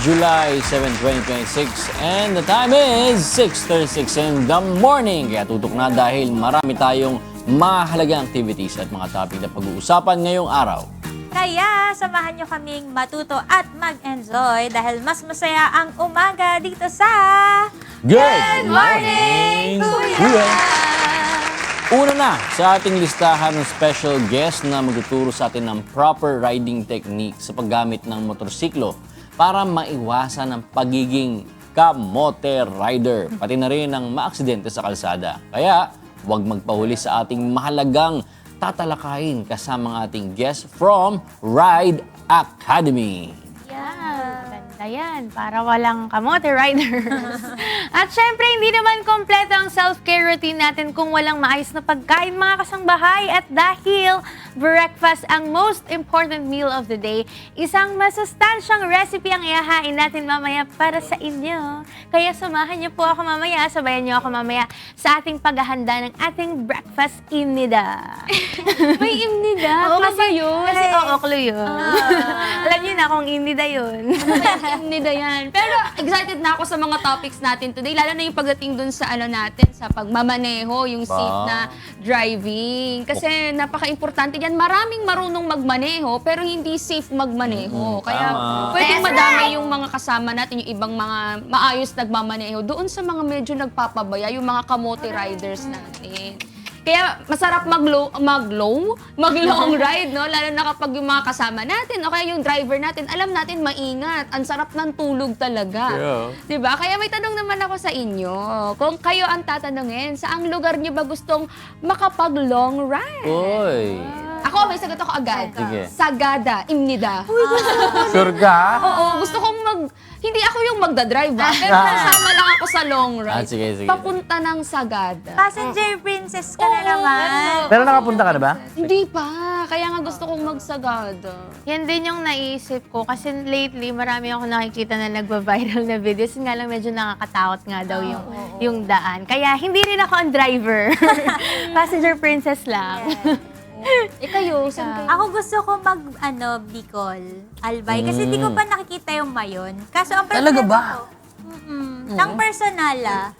July 7, 2026 and the time is 6:36 in the morning. Kaya tutok na dahil marami tayong mahalagang activities at mga topic na pag-uusapan ngayong araw. Kaya samahan nyo kaming matuto at mag-enjoy dahil mas masaya ang umaga dito sa Good Morning, Kuya! Una na sa ating listahan ng special guest na magtuturo sa atin ng proper riding technique sa paggamit ng motorsiklo para maiwasan ang pagiging kamote rider, pati na rin ang maaksidente sa kalsada. Kaya, huwag magpahuli sa ating mahalagang tatalakayin kasama ang ating guest from Ride Academy. Ganda yan, para walang kamote riders. At syempre, hindi naman kompleto ang self-care routine natin kung walang maayos na pagkain mga kasangbahay. At dahil breakfast ang most important meal of the day, isang masustansyang recipe ang ihahain natin mamaya para sa inyo. Kaya samahan niyo po ako mamaya, sabayan niyo ako mamaya sa ating paghahanda ng ating breakfast imnida. May imnida? Oo, kasi yun? Kasi clue yun. Alam niyo na kung imnida yun. Nida yan. Pero excited na ako sa mga topics natin today, lalo na yung pagdating dun sa ano natin, sa pagmamaneho, yung safe na driving. Kasi napaka-importante yan. Maraming marunong magmaneho, pero hindi safe magmaneho. Kaya tama. pwedeng madami yung mga kasama natin, yung ibang mga maayos nagmamaneho, doon sa mga medyo nagpapabaya, yung mga kamote riders natin. Kaya masarap mag-long ride, no? Lalo na kapag yung mga kasama natin o kaya yung driver natin, alam natin maingat. Ang sarap ng tulog talaga. Yeah. 'Di ba? Kaya may tanong naman ako sa inyo. Kung kayo ang tatanungin, saang lugar niyo ba gustong makapag-long ride? Uy! Ako, may sagot ako agad. Sige. Sagada, Imnida. Sure ka? Oo, gusto kong hindi ako yung magdadrive, pero kasama lang ako sa long ride. Sige. Papunta ng Sagada. Passenger princess ka na naman. Pero nakapunta ka na ba? Hindi pa. Kaya nga gusto kong magsagada. Yan din yung naisip ko kasi lately marami ako nakikita na nagva-viral na videos. Nga lang medyo nakakatakot nga daw yung daan. Kaya hindi rin ako ang driver. Passenger princess lang. Kayo, saan kayo? Ako gusto ko Bicol, Albay. Kasi di ko pa nakikita yung mayon. Kaso ang Talaga ba? Nang personal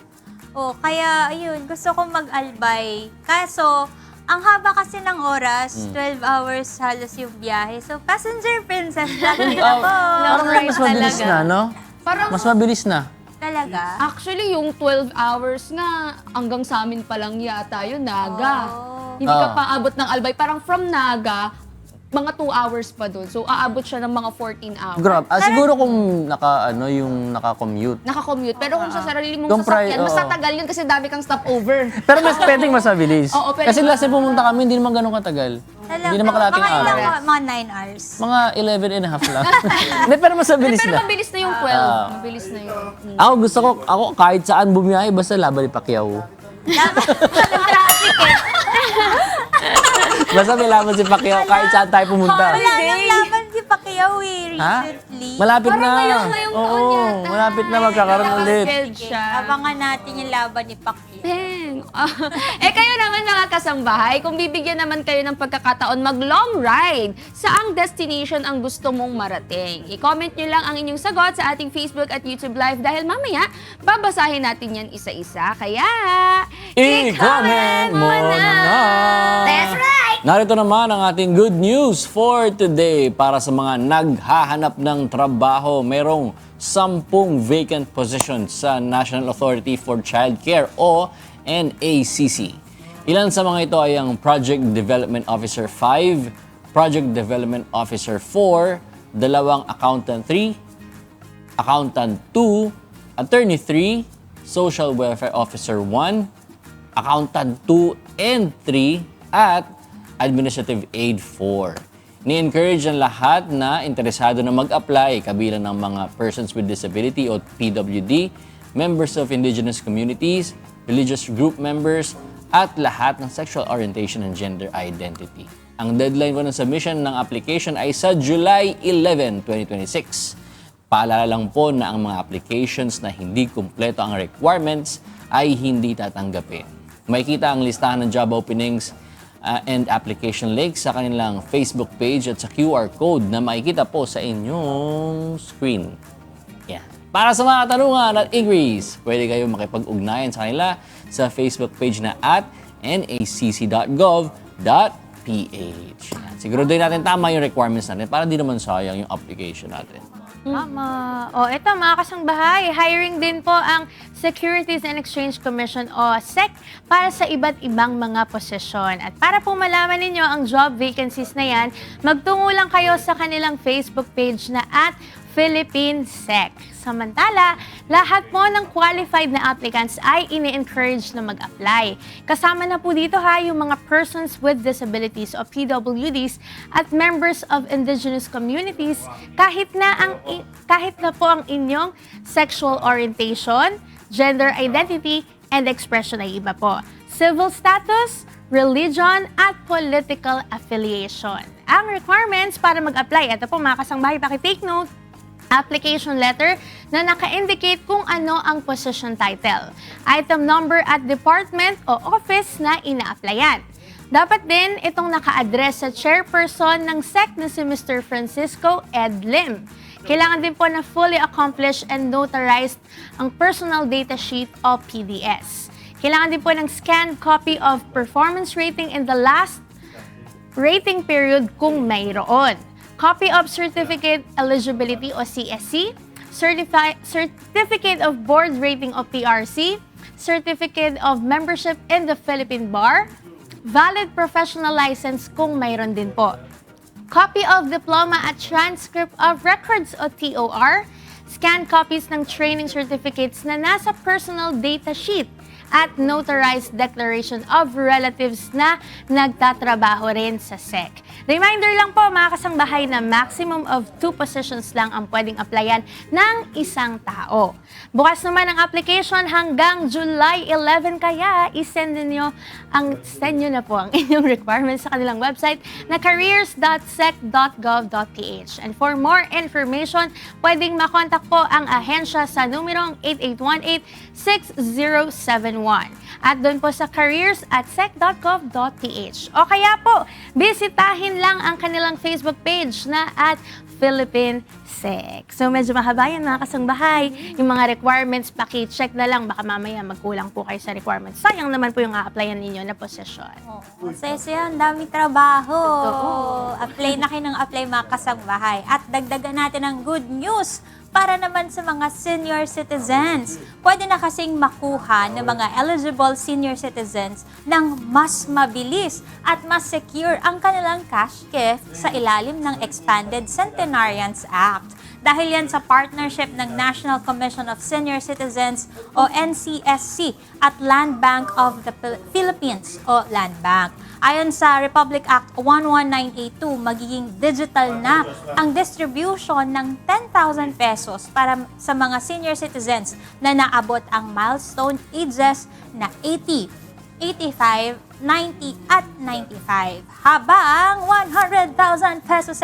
kaya ayun, gusto ko mag-Albay. Kaso, ang haba kasi ng oras, 12 hours halos yung biyahe. So, passenger princess lang din ako. Parang mas mabilis na, no? Parang, Mas mabilis na. Talaga? actually, yung 12 hours nga, hanggang sa amin pa lang yata yun, Naga. Oh. Hindi ka pa abot ng Albay. Parang from Naga, mga 2 hours pa doon. So, aabot siya ng mga 14 hours. Grabe. Siguro kung naka-commute. Naka-commute. Pero kung sa sarili mong Kung sasakyan, oo. mas tatagal yun kasi dami kang stopover. Pero pwedeng mas mabilis. Oo, pwede. Kasi last time pumunta kami, hindi naman ganun katagal. Talaga? Hindi naman kalating mga araw. mga 9 hours. Mga 11 and a half lang. Hindi, pero mas mabilis Pero na. mabilis na yung 12. Mabilis na yun. Ako gusto ko, kahit saan bumiyahe, basta laban ni Pacquiao. Basta may laban si Pacquiao kahit saan tayo pumunta. Wala nang laban si Pacquiao recently. Malapit na. ngayong taon Oo, yata. malapit na magkakaroon ulit. Scheduled siya. Abangan natin yung laban ni Pacquiao. Dang. Kayo naman mga kasambahay, kung bibigyan naman kayo ng pagkakataon mag-long ride, saang destination ang gusto mong marating? I-comment nyo lang ang inyong sagot sa ating Facebook at YouTube Live dahil mamaya, babasahin natin yan isa-isa. Kaya, I-comment mo na! That's right! Narito naman ang ating good news for today para sa mga naghahanap ng trabaho. Merong 10 vacant positions sa National Authority for Child Care o NACC. Ilan sa mga ito ay ang Project Development Officer 5, Project Development Officer 4, 2 Accountant 3, Accountant 2, Attorney 3, Social Welfare Officer 1, Accountant 2 and 3, at Administrative Aid 4. Ni-encourage ang lahat na interesado na mag-apply, kabilang ng mga persons with disability o PWD, members of indigenous communities, religious group members, at lahat ng sexual orientation and gender identity. Ang deadline po ng submission ng application ay sa July 11, 2026. Paalala lang po na ang mga applications na hindi kumpleto ang requirements ay hindi tatanggapin. Makikita ang listahan ng job openings and application link sa kanilang Facebook page at sa QR code na makikita po sa inyong screen. Para sa mga katanungan at inquiries, pwede kayo makipag-ugnayan sa kanila sa Facebook page na @nacc.gov.ph. Yan. Siguro din natin tama yung requirements natin para di naman sayang yung application natin. Tama. O, ito mga kasangbahay, hiring din po ang Securities and Exchange Commission o SEC para sa iba't ibang mga posisyon. At para po malaman ninyo ang job vacancies na yan, magtungo lang kayo sa kanilang Facebook page na @Philippines.sec. Samantala, lahat po ng qualified na applicants ay ini-encourage na mag-apply. Kasama na po dito yung mga persons with disabilities o PWDs at members of indigenous communities kahit na po ang inyong sexual orientation, gender identity, and expression ay iba po. Civil status, religion, at political affiliation. Ang requirements para mag-apply, ito po mga kasangbahay, paki-take note, application letter na naka-indicate kung ano ang position title, item number at department o office na ina-applyan. Dapat din itong naka-address sa chairperson ng SEC na si Mr. Francisco Ed Lim. Kailangan din po na fully accomplished and notarized ang personal data sheet o PDS. Kailangan din po ng scanned copy of performance rating in the last rating period kung mayroon. Copy of Certificate Eligibility o CSC, Certificate of Board Rating o PRC, Certificate of Membership in the Philippine Bar, valid professional license kung mayroon din po. Copy of Diploma at Transcript of Records o TOR, scanned copies ng training certificates na nasa personal data sheet, at notarized declaration of relatives na nagtatrabaho rin sa SEC. Reminder lang po mga kasangbahay na maximum of 2 positions lang ang pwedeng applyan ng isang tao. Bukas naman ang application hanggang July 11 kaya send nyo na po ang inyong requirements sa kanilang website na careers.sec.gov.ph. And for more information, pwedeng makontak po ang ahensya sa numerong 8818-6071 at doon po sa careers@sec.gov.ph. O kaya po, bisitahin lang ang kanilang Facebook page na @Philippine SEC. So medyo mahaba yan mga kasangbahay. Yung mga requirements, paki-check na lang. Baka mamaya magkulang po kayo sa requirements. Sayang naman po yung a-applyan ninyo na posisyon. Kasi ang dami trabaho. Apply na kayo ng apply mga kasangbahay. At dagdagan natin ang good news para naman sa mga senior citizens. Pwede na kasing makuha ng mga eligible senior citizens ng mas mabilis at mas secure ang kanilang cash gift sa ilalim ng Expanded Centenarians Act. Dahil yan sa partnership ng National Commission of Senior Citizens o NCSC at Land Bank of the Philippines o Land Bank. Ayon sa Republic Act 11982, magiging digital na ang distribution ng 10,000 pesos para sa mga senior citizens na naabot ang milestone ages na 80, 85, 90 at 95. Habang 100,000 pesos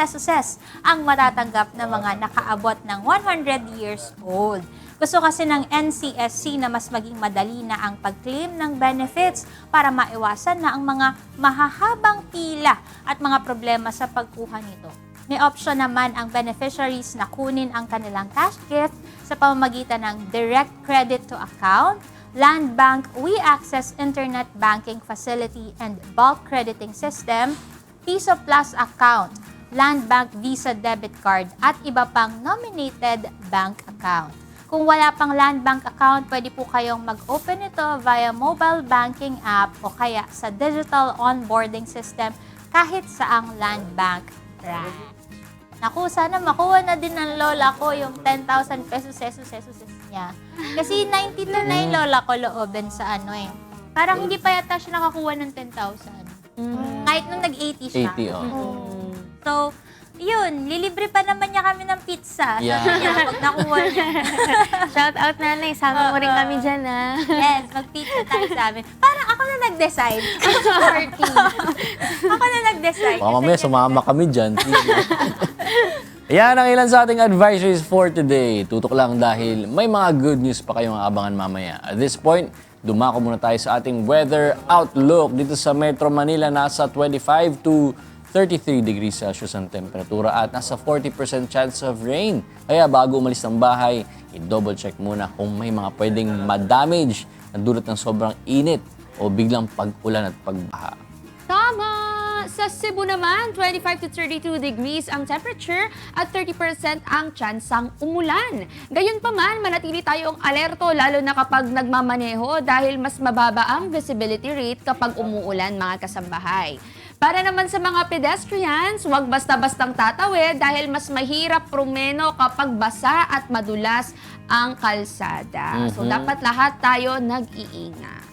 ang matatanggap ng mga nakaabot ng 100 years old. Gusto kasi ng NCSC na mas maging madali na ang pag-claim ng benefits para maiwasan na ang mga mahahabang pila at mga problema sa pagkuha nito. May option naman ang beneficiaries na kunin ang kanilang cash gift sa pamamagitan ng direct credit to account, Land Bank We-Access Internet Banking Facility and Bulk Crediting System, Piso Plus account, Land Bank Visa Debit Card at iba pang nominated bank account. Kung wala pang Land Bank account, pwede po kayong mag-open ito via mobile banking app o kaya sa digital onboarding system kahit saang Land Bank branch. Naku, sana makuha na din ng lola ko yung 10,000 pesos niya. Kasi 92 na yung lola ko looben sa Parang hindi pa yata siya nakakuha ng 10,000. Kahit nung nag-80 siya. 80, So, yun, lilibre pa naman niya kami ng pizza. Yeah. Sabi niya, pag nakuha niya. Shout out nanay, sama mo rin kami dyan Yes, mag-pizza tayo sa amin. Parang ako na nag-decide. Ako na nag-decide. Baka mamaya sumama kami dyan. Yan ang ilan sa ating advisories for today. Tutok lang dahil may mga good news pa kayong aabangan mamaya. At this point, dumako muna tayo sa ating weather outlook. Dito sa Metro Manila, nasa 25 to 33 degrees Celsius ang temperatura at nasa 40% chance of rain. Kaya bago umalis ng bahay, i-double check muna kung may mga pwedeng ma-damage na dulot ng sobrang init o biglang pag-ulan at pagbaha. Tama! Sa Cebu naman, 25 to 32 degrees ang temperature at 30% ang tsansang umulan. Gayunpaman, manatili tayong alerto lalo na kapag nagmamaneho dahil mas mababa ang visibility rate kapag umuulan mga kasambahay. Para naman sa mga pedestrians, huwag basta-bastang tatawid dahil mas mahirap prumeno kapag basa at madulas ang kalsada. So dapat lahat tayo nag-iingat.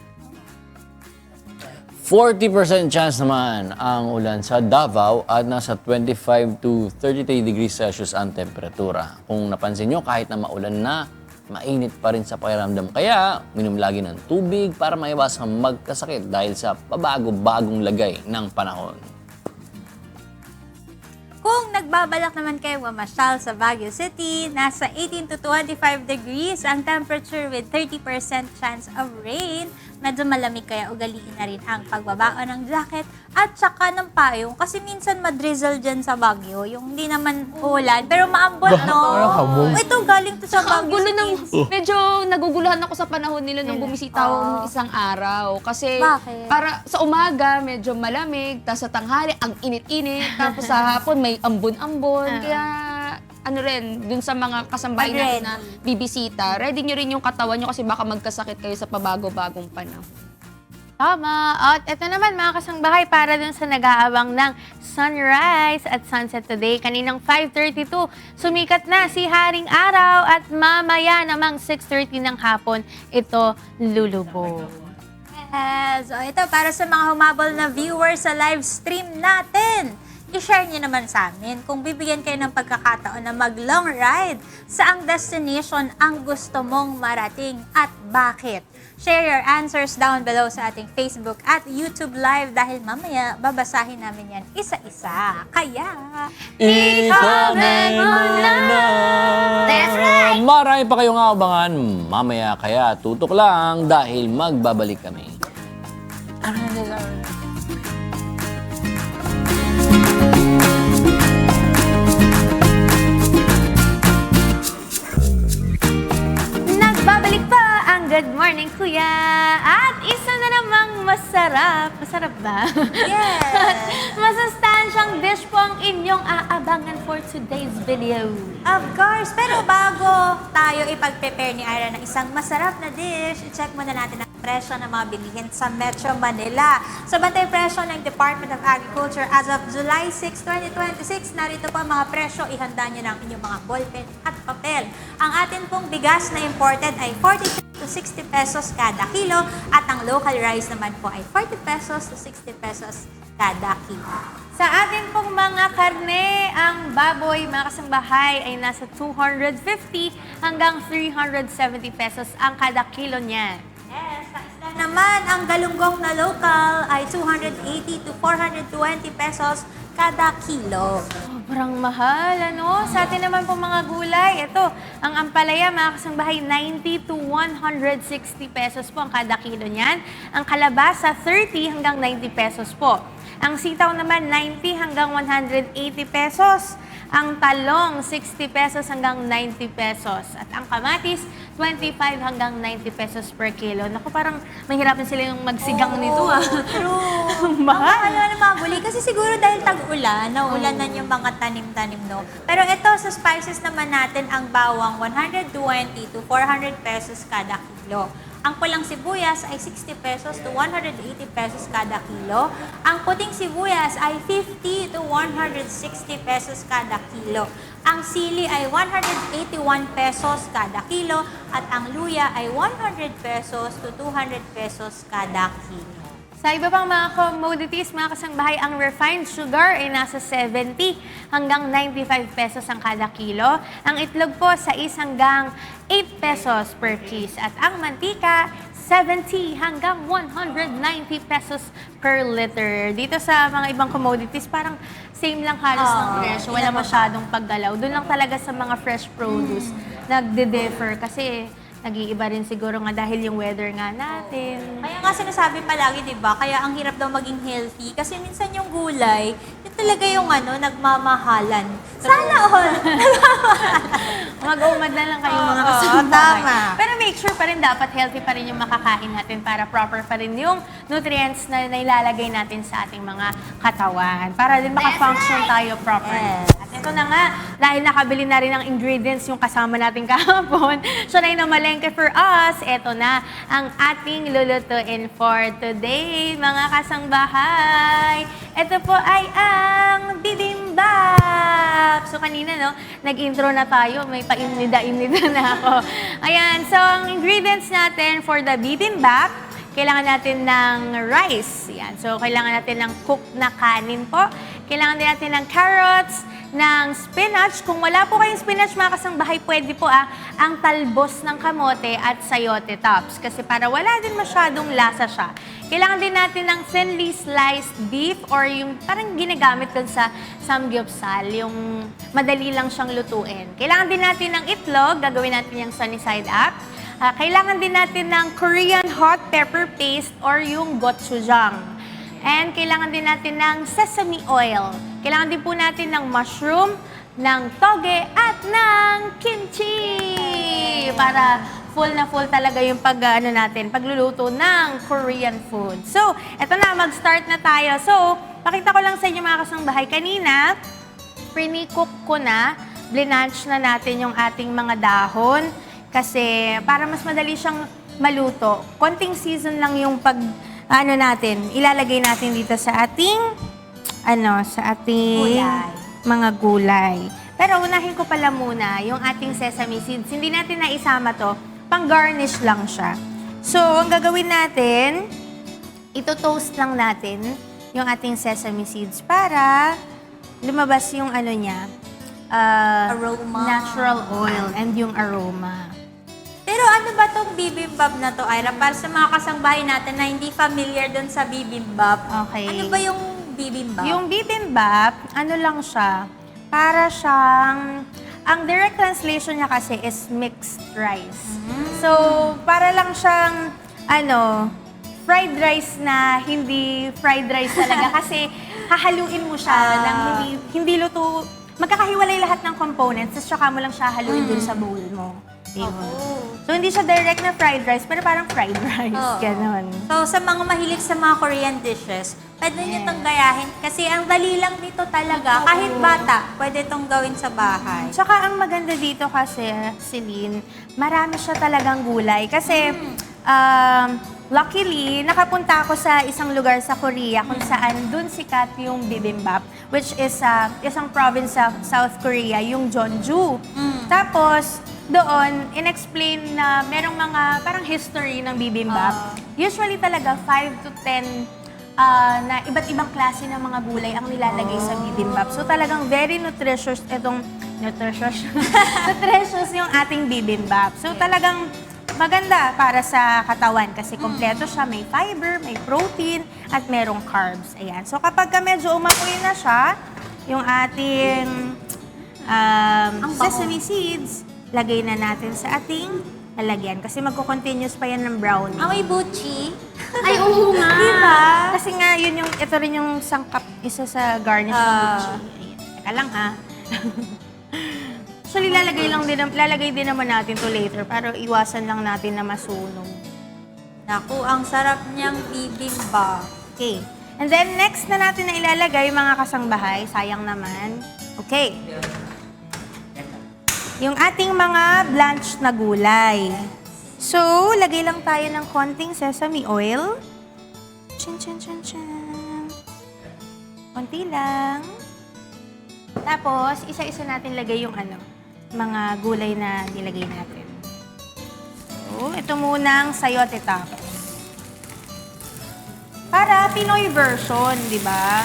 40% chance naman ang ulan sa Davao at nasa 25 to 33 degrees Celsius ang temperatura. Kung napansin nyo, kahit na maulan na, mainit pa rin sa pakiramdam. Kaya, minom lagi ng tubig para maiwasang magkasakit dahil sa pabago-bagong lagay ng panahon. Kung nagbabalak naman kayo mamasyal sa Baguio City, nasa 18 to 25 degrees ang temperature with 30% chance of rain. Medyo malamig kaya ugaliin na rin ang pagbabaon ng jacket at saka ng payong kasi minsan madrizzle dyan sa Baguio. Yung hindi naman ulan, pero maambon, no? Ito, galing to sa Ang Baguio gulo ng, City. medyo naguguluhan ako sa panahon nila nung bumisita ako nung isang araw. Kasi Bakit? para sa umaga, medyo malamig, tapos sa tanghali, ang init-init, tapos sa hapon, may ambon-ambon. Kaya ano rin, dun sa mga kasambahay natin na bibisita, ready nyo rin yung katawan nyo kasi baka magkasakit kayo sa pabago-bagong panahon. Tama. At ito naman mga kasangbahay para dun sa nag-aabang ng sunrise at sunset today. Kaninang 5:32, sumikat na si Haring Araw at mamaya namang 6:30 ng hapon, ito lulubog. Yes. O ito, para sa mga humabol na viewers sa live stream natin, i-share niyo naman sa amin kung bibigyan kayo ng pagkakataon na mag-long ride, saang destination ang gusto mong marating at bakit. Share your answers down below sa ating Facebook at YouTube Live dahil mamaya babasahin namin yan isa-isa. Kaya, I-comment mo na! That's right! Marami pa kayong aabangan mamaya, kaya tutok lang dahil magbabalik kami. Nagbabalik pa ang Good Morning Kuya at isa na namang masarap. Masarap ba? yes! Masustansyang dish po ang inyong aabangan for today's video. Of course, pero bago tayo ipag-prepare ni Ira ng isang masarap na dish, i-check muna natin ang presyo ng mga bilihin sa Metro Manila. Sa bantay presyo ng Department of Agriculture as of July 6, 2026, narito po ang mga presyo. Ihanda nyo ng inyong mga ballpen at papel. Ang atin pong bigas na imported ay 40 to 60 pesos kada kilo at ang local rice naman po ay 40 pesos to 60 pesos kada kilo. Sa atin pong mga karne, ang baboy, mga kasambahay, ay nasa 250 hanggang 370 pesos ang kada kilo niyan. Yes, sa isda naman, ang galunggong na local ay 280 to 420 pesos kada kilo. Sobrang mahal, ano? Sa atin naman po mga gulay, ito, ang ampalaya, mga kasangbahay, 90 to 160 pesos po ang kada kilo niyan. Ang kalabasa, 30 hanggang 90 pesos po. Ang sitaw naman, 90 hanggang 180 pesos. Ang talong, 60 pesos hanggang 90 pesos. At ang kamatis, 25 hanggang 90 pesos per kilo. Naku, parang mahirapan sila yung magsigang nito, ah. True. Mahal. Mahal na mga gulay. Kasi siguro dahil tag-ulan, naulan na yung mga tanim-tanim, no? Pero ito, sa spices naman natin, ang bawang 120 to 400 pesos kada kilo. Ang pulang sibuyas ay 60 pesos to 180 pesos kada kilo. Ang puting sibuyas ay 50 to 160 pesos kada kilo. Ang sili ay 181 pesos kada kilo at ang luya ay 100 pesos to 200 pesos kada kilo. Sa iba pang mga commodities, mga kasangbahay, ang refined sugar ay nasa 70 hanggang 95 pesos ang kada kilo. Ang itlog po, 6 hanggang 8 pesos per piece. At ang mantika, 70 hanggang 190 pesos per liter. Dito sa mga ibang commodities, parang same lang halos ng presyo. Wala masyadong paggalaw. Doon lang talaga sa mga fresh produce nagde-differ kasi nag-iiba rin siguro nga dahil yung weather nga natin. Kaya nga sinasabi palagi, di ba? Kaya ang hirap daw maging healthy. Kasi minsan yung gulay, yun talaga yung nagmamahalan. Sana all. Mag-umad na lang kayo mga Oo, kasambahay. tama. Pero make sure pa rin dapat healthy pa rin yung makakain natin para proper pa rin yung nutrients na nailalagay natin sa ating mga katawan. Para din maka-function tayo properly. Yes. At ito na nga, dahil nakabili na rin ng ingredients yung kasama natin kahapon, so na namalengke for us, ito na ang ating lulutuin for today, mga kasangbahay. Ito po ay ang bibimbap. So kanina, no, nag-intro na tayo, may paimnida-imnida na ako. Ayan, so ang ingredients natin for the bibimbap, kailangan natin ng rice. Yan. So, kailangan natin ng cooked na kanin po. Kailangan din natin ng carrots, ng spinach. Kung wala po kayong spinach, mga kasangbahay, pwede po ang talbos ng kamote at sayote tops. Kasi para wala din masyadong lasa siya. Kailangan din natin ng thinly sliced beef or yung parang ginagamit dun sa samgyupsal, yung madali lang siyang lutuin. Kailangan din natin ng itlog, gagawin natin yung sunny side up. Kailangan din natin ng Korean hot pepper paste or yung gochujang. And kailangan din natin ng sesame oil. Kailangan din po natin ng mushroom, ng toge, at ng kimchi. Para full na full talaga yung pagluluto ng Korean food. So, eto na, mag-start na tayo. So, pakita ko lang sa inyo mga kasangbahay. Kanina, pre-cook ko na, blinanch na natin yung ating mga dahon. Kasi para mas madali siyang maluto, konting season lang yung ilalagay natin dito sa ating, Gulay. mga gulay. Pero unahin ko pala muna yung ating sesame seeds. Hindi natin naisama to, pang-garnish lang siya. So, ang gagawin natin, ito-toast lang natin yung ating sesame seeds para lumabas yung Aroma. natural oil and yung aroma. Pero ano ba tong bibimbap na to, Ira? Para sa mga kasangbahay natin na hindi familiar doon sa bibimbap. Okay. Ano ba yung bibimbap? Yung bibimbap, lang siya, para siyang, ang direct translation niya kasi is mixed rice. So, para lang siyang, fried rice na hindi fried rice talaga kasi hahaluin mo siya ng hindi luto, magkakahiwalay lahat ng components, tapos saka mo lang siya haluin dun sa bowl mo. Yun. So, hindi siya direct na fried rice, pero parang fried rice. Oo. Ganon. So, sa mga mahilig sa mga Korean dishes, pwede nyo itong gayahin. Kasi ang dali lang dito talaga. Kahit bata, pwede itong gawin sa bahay. Tsaka ang maganda dito kasi, Celine, marami siya talagang gulay. Kasi, luckily, nakapunta ako sa isang lugar sa Korea kung saan dun sikat yung bibimbap, which is isang province sa South Korea, yung Jeonju. Tapos, doon, in-explain na merong mga parang history ng bibimbap. Usually talaga 5 to 10 na iba't ibang klase ng mga gulay ang nilalagay sa bibimbap. So talagang very nutritious nutritious yung ating bibimbap. So talagang maganda para sa katawan kasi kompleto siya, may fiber, may protein, at merong carbs. Ayan. So kapag medyo umapoy na siya, yung ating sesame seeds, lagay na natin sa ating lalagyan. Kasi magko-continuous pa yan ng brownie. Amoy buchi. Ay, oo nga. Diba? Kasi nga, ito rin yung sangkap, isa sa garnish ng buchi. Ayan. Teka lang ha. Actually, lalagay din naman natin to later para iwasan lang natin na masunog. Naku, ang sarap niyang bibimbap. Okay. And then, next na natin na ilalagay, mga kasangbahay, sayang naman. Okay. Yung ating mga blanched na gulay. So, lagay lang tayo ng konting sesame oil. Chan, chan, chan, chan. Konti lang. Tapos, isa-isa natin lagay yung mga gulay na nilagay natin. So, ito munang sayote tops. Para Pinoy version, di ba?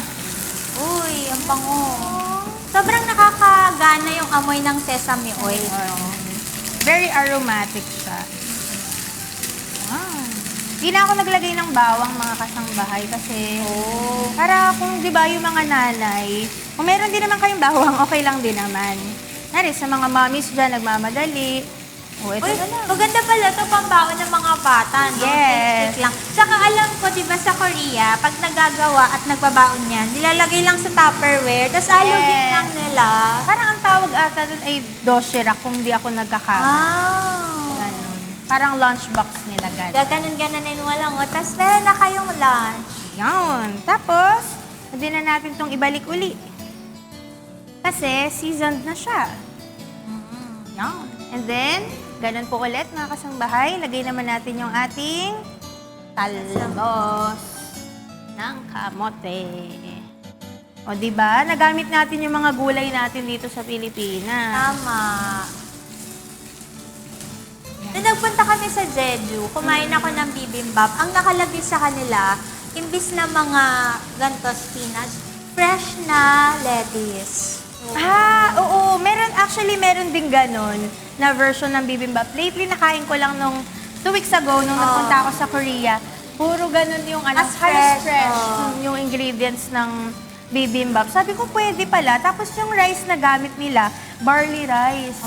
Uy, ang bango. Sobrang nakakagana yung amoy ng sesame oil. Very aromatic siya. Hindi na ako naglagay ng bawang, mga kasangbahay, kasi para kung di ba yung mga nanay, kung meron din naman kayong bawang, okay lang din naman. Nari, sa mga mommies dyan, nagmamadali, Oh, ito Uy, na lang. maganda pala to pambaon ng mga bata, no? Yes. Stick lang. Tsaka alam ko, di ba sa Korea, pag nagagawa at nagbabaon yan, nilalagay lang sa Tupperware, tapos alugin Yes. lang nila. Parang ang tawag ata dun ay doshirak kung di ako nagkakama. Ganun. Parang lunchbox nila ganun. Gaganon-ganonin mo lang, o. Tapos meron na kayong lunch. Yan. Tapos, pwede na natin itong ibalik uli. Kasi seasoned na siya. Yan. And then, ganun po ulit mga kasangbahay. Lagay naman natin yung ating talbos ng kamote. O, di ba? Nagamit natin yung mga gulay natin dito sa Pilipinas. Tama. Nung nagpunta kami sa Jeju, kumain ako ng bibimbap. Ang nakalagay sa kanila, imbis na mga ganito spinach, fresh na lettuce. Oo. Meron din ganon na version ng bibimbap. Lately, nakain ko lang nung 2 weeks ago, nung nagpunta ako sa Korea. Puro ganon yung As halos fresh. yung ingredients ng bibimbap. Sabi ko, pwede pala. Tapos yung rice na gamit nila, barley rice.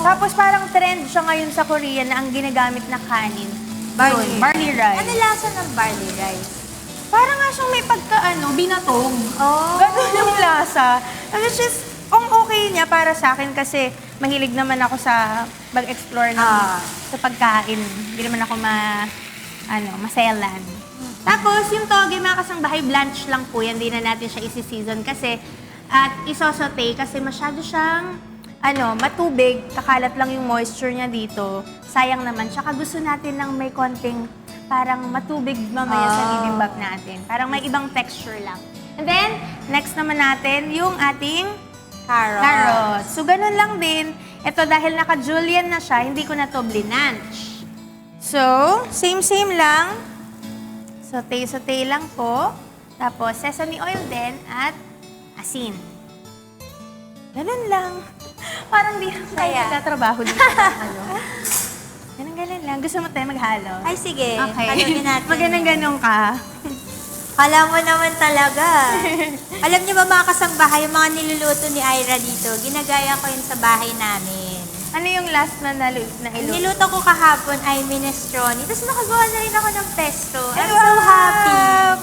Tapos parang trend siya ngayon sa Korea na ang ginagamit na kanin. Barley rice. Ano lasa ng barley rice? Parang nga siyang may binatog. Oh. Ganun yung lasa. Which is, ang okay niya para sa akin kasi mahilig naman ako sa mag-explore sa pagkain. Hindi naman ako maselan. Tapos, yung toge, mga kasangbahay, blanch lang po yan. Hindi na natin siya isi-season kasi at isosote kasi masyado siyang matubig. Kakalat lang yung moisture niya dito. Sayang naman. Tsaka gusto natin ng may konting parang matubig mamaya sa bibimbap natin. Parang may ibang texture lang. And then, next naman natin yung ating carrots. So, ganun lang din. Ito, dahil naka-julienne na siya, hindi ko na to blinanch. So, same lang. Saute lang po. Tapos, sesame oil din at asin. Ganun lang. Parang di tayo nagtatrabaho dito. Ganun lang. Gusto mo tayo maghalo? Ay, sige. Okay. Halugin natin. Ganun ka. Kala mo naman talaga. Alam niyo ba mga kasangbahay, yung mga niluluto ni Ira dito, ginagaya ko yun sa bahay namin. Ano yung last na iluto? Niluto ko kahapon ay minestrone. Tapos nakagawa na rin ako ng pesto. I'm so happy.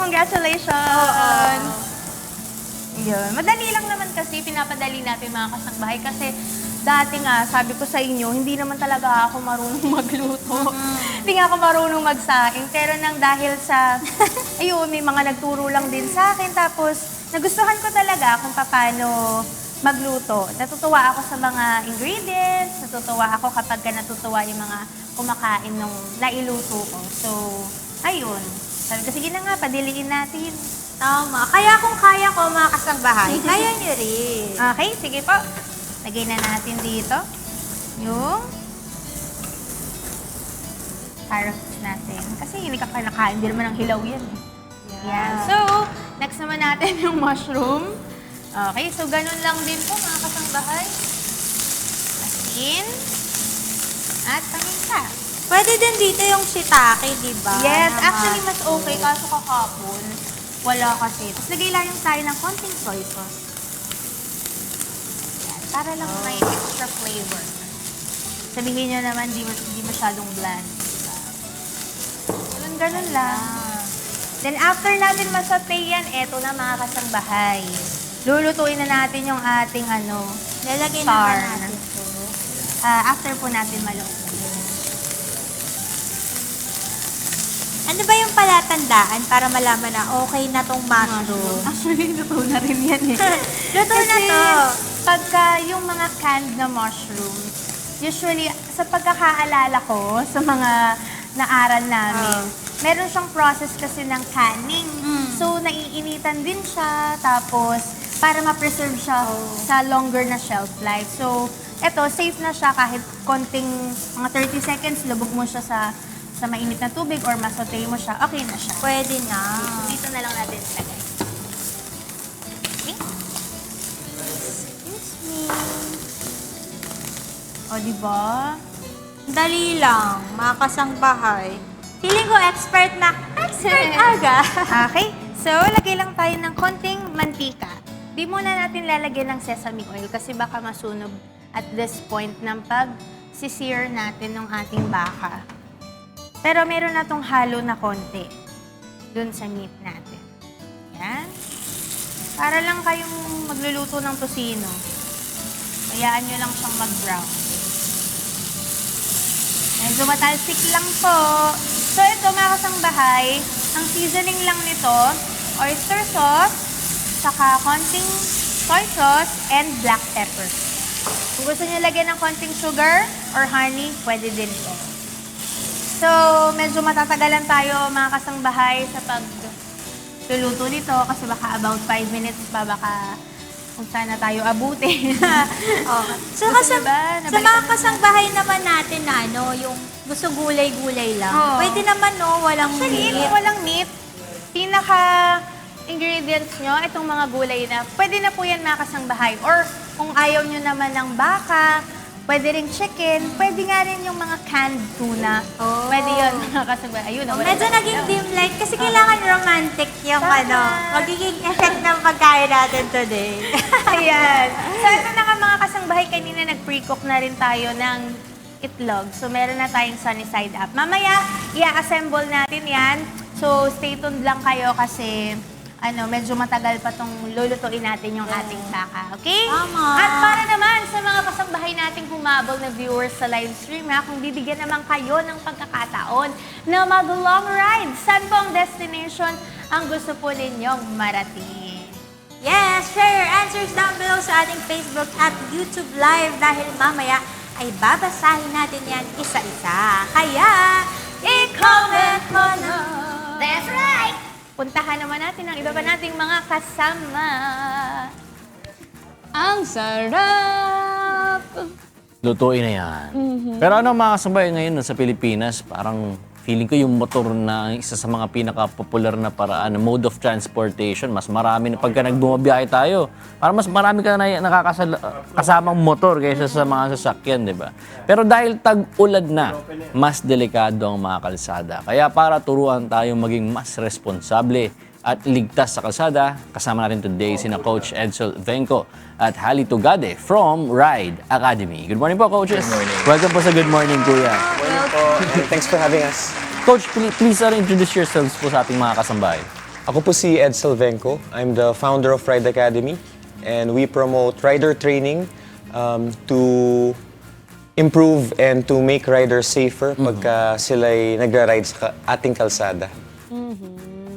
Congratulations! Yun. Madali lang naman kasi, pinapadali natin mga kasangbahay. Kasi dati nga, sabi ko sa inyo, hindi naman talaga ako marunong magluto. Hindi nga ako marunong magsaing. Pero nang dahil sa, ayun, may mga nagturo lang din sa akin. Tapos, nagustuhan ko talaga kung paano magluto. Natutuwa ako sa mga ingredients, natutuwa ako kapag natutuwa yung mga kumakain nung nailuto ko. So, ayun. Sabi ko, sige na nga, padiliin natin. Tama. Kaya kung kaya ko mga kasangbahay, kaya niyo rin. Okay, sige po. Lagay na natin dito yung carrots natin. Kasi hindi ka kinakain, hindi naman ang hilaw yan. Yan. So, next naman natin yung mushroom. Okay, so ganun lang din po mga kasangbahay. Asin at paminta. Pwede din dito yung shiitake, di ba? Yes, Na actually mas mushroom. okay kaso kahapon. Wala kasi. Tapos lagay lang tayo ng konting soy sauce. Yan, para lang may extra flavor. Sabihin nyo naman, di masyadong bland. Diba? Ganun lang. Then after natin masaute yan, eto na mga kasangbahay. Lulutuin na natin yung ating Lalagay char. naman natin ito. After po natin maluto. Ano ba yung palatandaan para malaman na okay na tong mushroom? Actually, luto na rin yan eh. Luto na to. Pagka yung mga canned na mushrooms, usually, sa pagkakaalala ko, sa mga naaral namin, meron siyang process kasi ng canning. So, naiinitan din siya, tapos para ma-preserve siya sa longer na shelf life. So, eto, safe na siya kahit konting mga 30 seconds, lubog mo siya sa mainit na tubig or masaute mo siya, okay na siya. Pwede na. Dito na lang natin ilagay. Okay? Excuse me. O, diba? Dali lang, mga kasangbahay. Feeling ko expert na. Expert aga. Okay, so lagay lang tayo ng konting mantika. Di muna natin lalagyan ng sesame oil kasi baka masunog at this point ng sisir natin ng ating baka. Pero meron na tong halo na konti dun sa meat natin. Yan. Para lang kayong magluluto ng tosino. Hayaan nyo lang siyang mag-brown. Medyo matalsik lang po. So ito mga kasangbahay, ang seasoning lang nito, oyster sauce, saka konting soy sauce, and black pepper. Kung gusto nyo lagyan ng konting sugar or honey, pwede din ito. So, medyo matatagalan tayo mga kasangbahay sa pagluluto nito kasi baka about 5 minutes pa baka kung saan na tayo abutin. So, Gusto niyo ba? sa Nabalikan mga mo kasangbahay naman natin na yung gusto gulay-gulay lang. Oo. Pwede naman walang Actually, meat. walang meat. Pinaka ingredients nyo, itong mga gulay na, pwede na po yan mga kasangbahay. Or kung ayaw nyo naman ng baka, pwede rin chicken, pwede nga rin yung mga canned tuna. Oh. Pwede yun mga kasangbahay. Ayun, nawala Medyo na naging tayo. dim light kasi kailangan romantic yung Tama. magiging effect ng pagkain natin today. Ayan. So, ito na nga mga kasangbahay, kanina nag-pre-cook na rin tayo ng itlog. So, meron na tayong sunny side up. Mamaya, i-assemble natin yan. So, stay tuned lang kayo kasi medyo matagal pa tong lulutuin natin yung ating baka. Okay? Tama. At para naman sa mga kasangbahay nating humabol na viewers sa live stream, kung bibigyan naman kayo ng pagkakataon na mag-long ride, saan po ang destination ang gusto po ninyong marating? Yes, share your answers down below sa ating Facebook at YouTube Live dahil mamaya ay babasahin natin yan isa-isa. Kaya, i-comment mo na! That's right! Puntahan naman natin ang iba pa nating mga kasama. Ang sarap! Lutuin na yan. Pero ano mga kasabay ngayon sa Pilipinas, parang feeling ko yung motor na isa sa mga pinaka-popular na paraan, mode of transportation, mas marami na pagka nagbumabiyahe tayo. Parang mas marami ka na nakakasamang motor kaysa sa mga sasakyan, di ba? Pero dahil tag-ulad na, mas delikado ang mga kalsada. Kaya para turuan tayong maging mas responsable at ligtas sa kalsada, kasama natin today sina Coach Edsel Venco at Hali Tugade from Ride Academy. Good morning po, coaches. Good morning. Welcome po sa Good Morning, Kuya. Thanks for having us. Coach, please introduce yourselves po sa ating mga kasambahay. Ako po si Edsel Venco. I'm the founder of Ride Academy and we promote rider training to improve and to make riders safer pagka sila'y nagra-ride sa ating kalsada.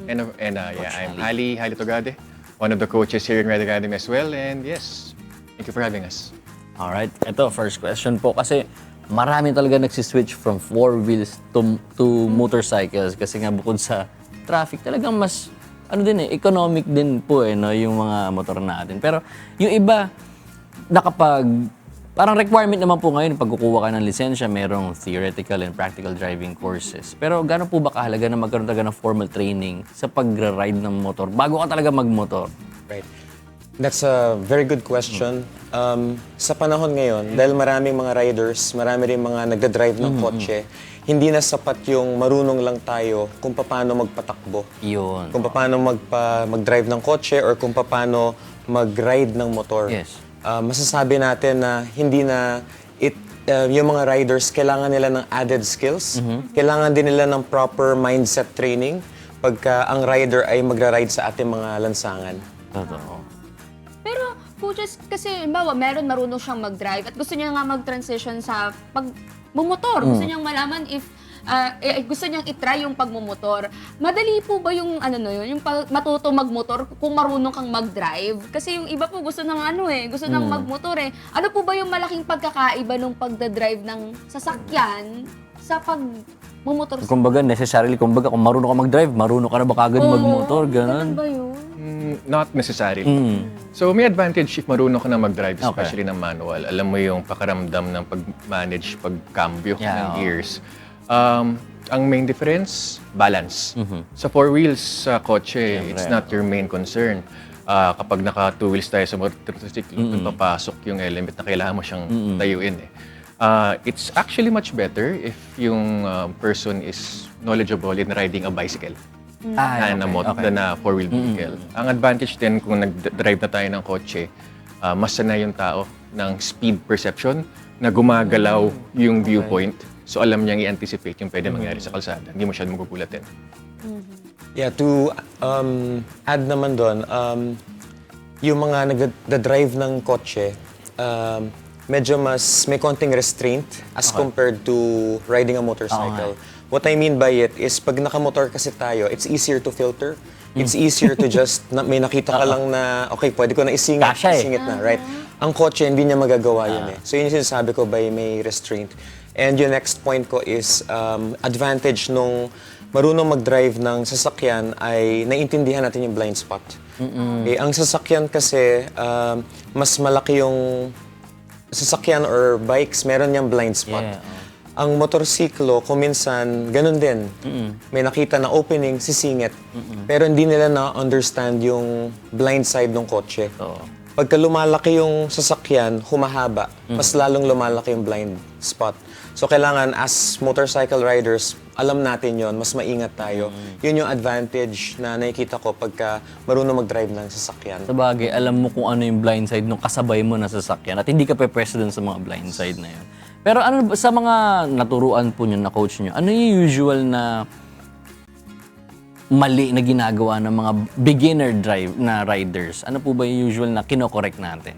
I'm Ali Togade, one of the coaches here in Ride Academy as well. And yes, thank you for having us. Alright, ito, first question po. Kasi marami talaga nagsiswitch from 4 wheels to motorcycles. Kasi nga bukod sa traffic, talagang mas, economic din po no, yung mga motor natin. Pero yung iba, parang requirement naman po ngayon, pag kukuha ka ng lisensya, merong theoretical and practical driving courses. Pero gano'n po ba kahalaga na magkaroon talaga ng formal training sa pag-ride ng motor bago ka talaga magmotor? Right. That's a very good question. Sa panahon ngayon, dahil maraming mga riders, marami rin mga nagdadrive ng kotse, hindi na sapat yung marunong lang tayo kung paano magpatakbo. Yun. Kung paano mag-drive ng kotse or kung paano mag-ride ng motor. Yes. Masasabi natin na hindi na yung mga riders, kailangan nila ng added skills. Kailangan din nila ng proper mindset training pagka ang rider ay magra-ride sa ating mga lansangan. Totoo. Pero, coaches, kasi, halimbawa, marunong siyang mag-drive at gusto niya nga mag-transition sa pagmumotor. Gusto niyang malaman if gusto niyang itry yung pagmumotor. Madali po ba yung yung matuto magmotor kung marunong kang mag-drive? Kasi yung iba po gusto ng gusto nang magmotor eh. Ano po ba yung malaking pagkakaiba ng pagdadrive ng sasakyan sa pagmumotor? Kumbaga, kung marunong ka mag-drive, marunong ka na ba kagad magmotor, ganun. Ganun ba yun? Not necessarily. So may advantage if marunong ka na mag-drive, especially ng manual. Alam mo yung pakaramdam ng pag-manage, pag-cambio ng gears. Ang main difference, balance. Sa 4 wheels sa kotse, it's not your main concern. Kapag naka 2 wheels tayo sa motorcycle, papasok yung element na kailangan mo siyang tayuin. It's actually much better if yung person is knowledgeable in riding a bicycle. Na 4-wheel vehicle. Ang advantage din kung nag-drive na tayo ng kotse, mas sanay yung tao ng speed perception, na gumagalaw yung viewpoint. So alam niyang i-anticipate yung pwede mangyari sa kalsada. Hindi mo siya magugulatin. Yeah, to add naman doon, yung mga nagda-drive ng kotse, medyo mas may konting restraint as compared to riding a motorcycle. What I mean by it is pag nakamotor kasi tayo, it's easier to filter. It's easier to just, may nakita ka lang na, okay, pwede ko na isingit, Kasya eh. isingit na, right? Ang kotse, hindi niya magagawa yun eh. So yun yung sinasabi ko by may restraint. And yung next point ko is, advantage nung marunong mag-drive ng sasakyan ay naiintindihan natin yung blind spot. Okay, ang sasakyan kasi, mas malaki yung sasakyan or bikes, meron niyang blind spot. Yeah, Ang motorsiklo, kuminsan, ganun din. May nakita na opening, sisingit. Pero hindi nila na-understand yung blind side ng kotse. Pagka lumalaki yung sasakyan, humahaba, mas lalong lumalaki yung blind spot. So kailangan, as motorcycle riders, alam natin yon, mas maingat tayo. Yun yung advantage na nakikita ko pagka marunong mag-drive ng sasakyan. Sa bagay, alam mo kung ano yung blind side nung kasabay mo na sasakyan at hindi ka pe-press dun sa mga blind side na yun. Pero ano sa mga naturuan po nyo na coach nyo, ano yung usual na mali na ginagawa ng mga beginner drive na riders? Ano po ba yung usual na kinokorek natin?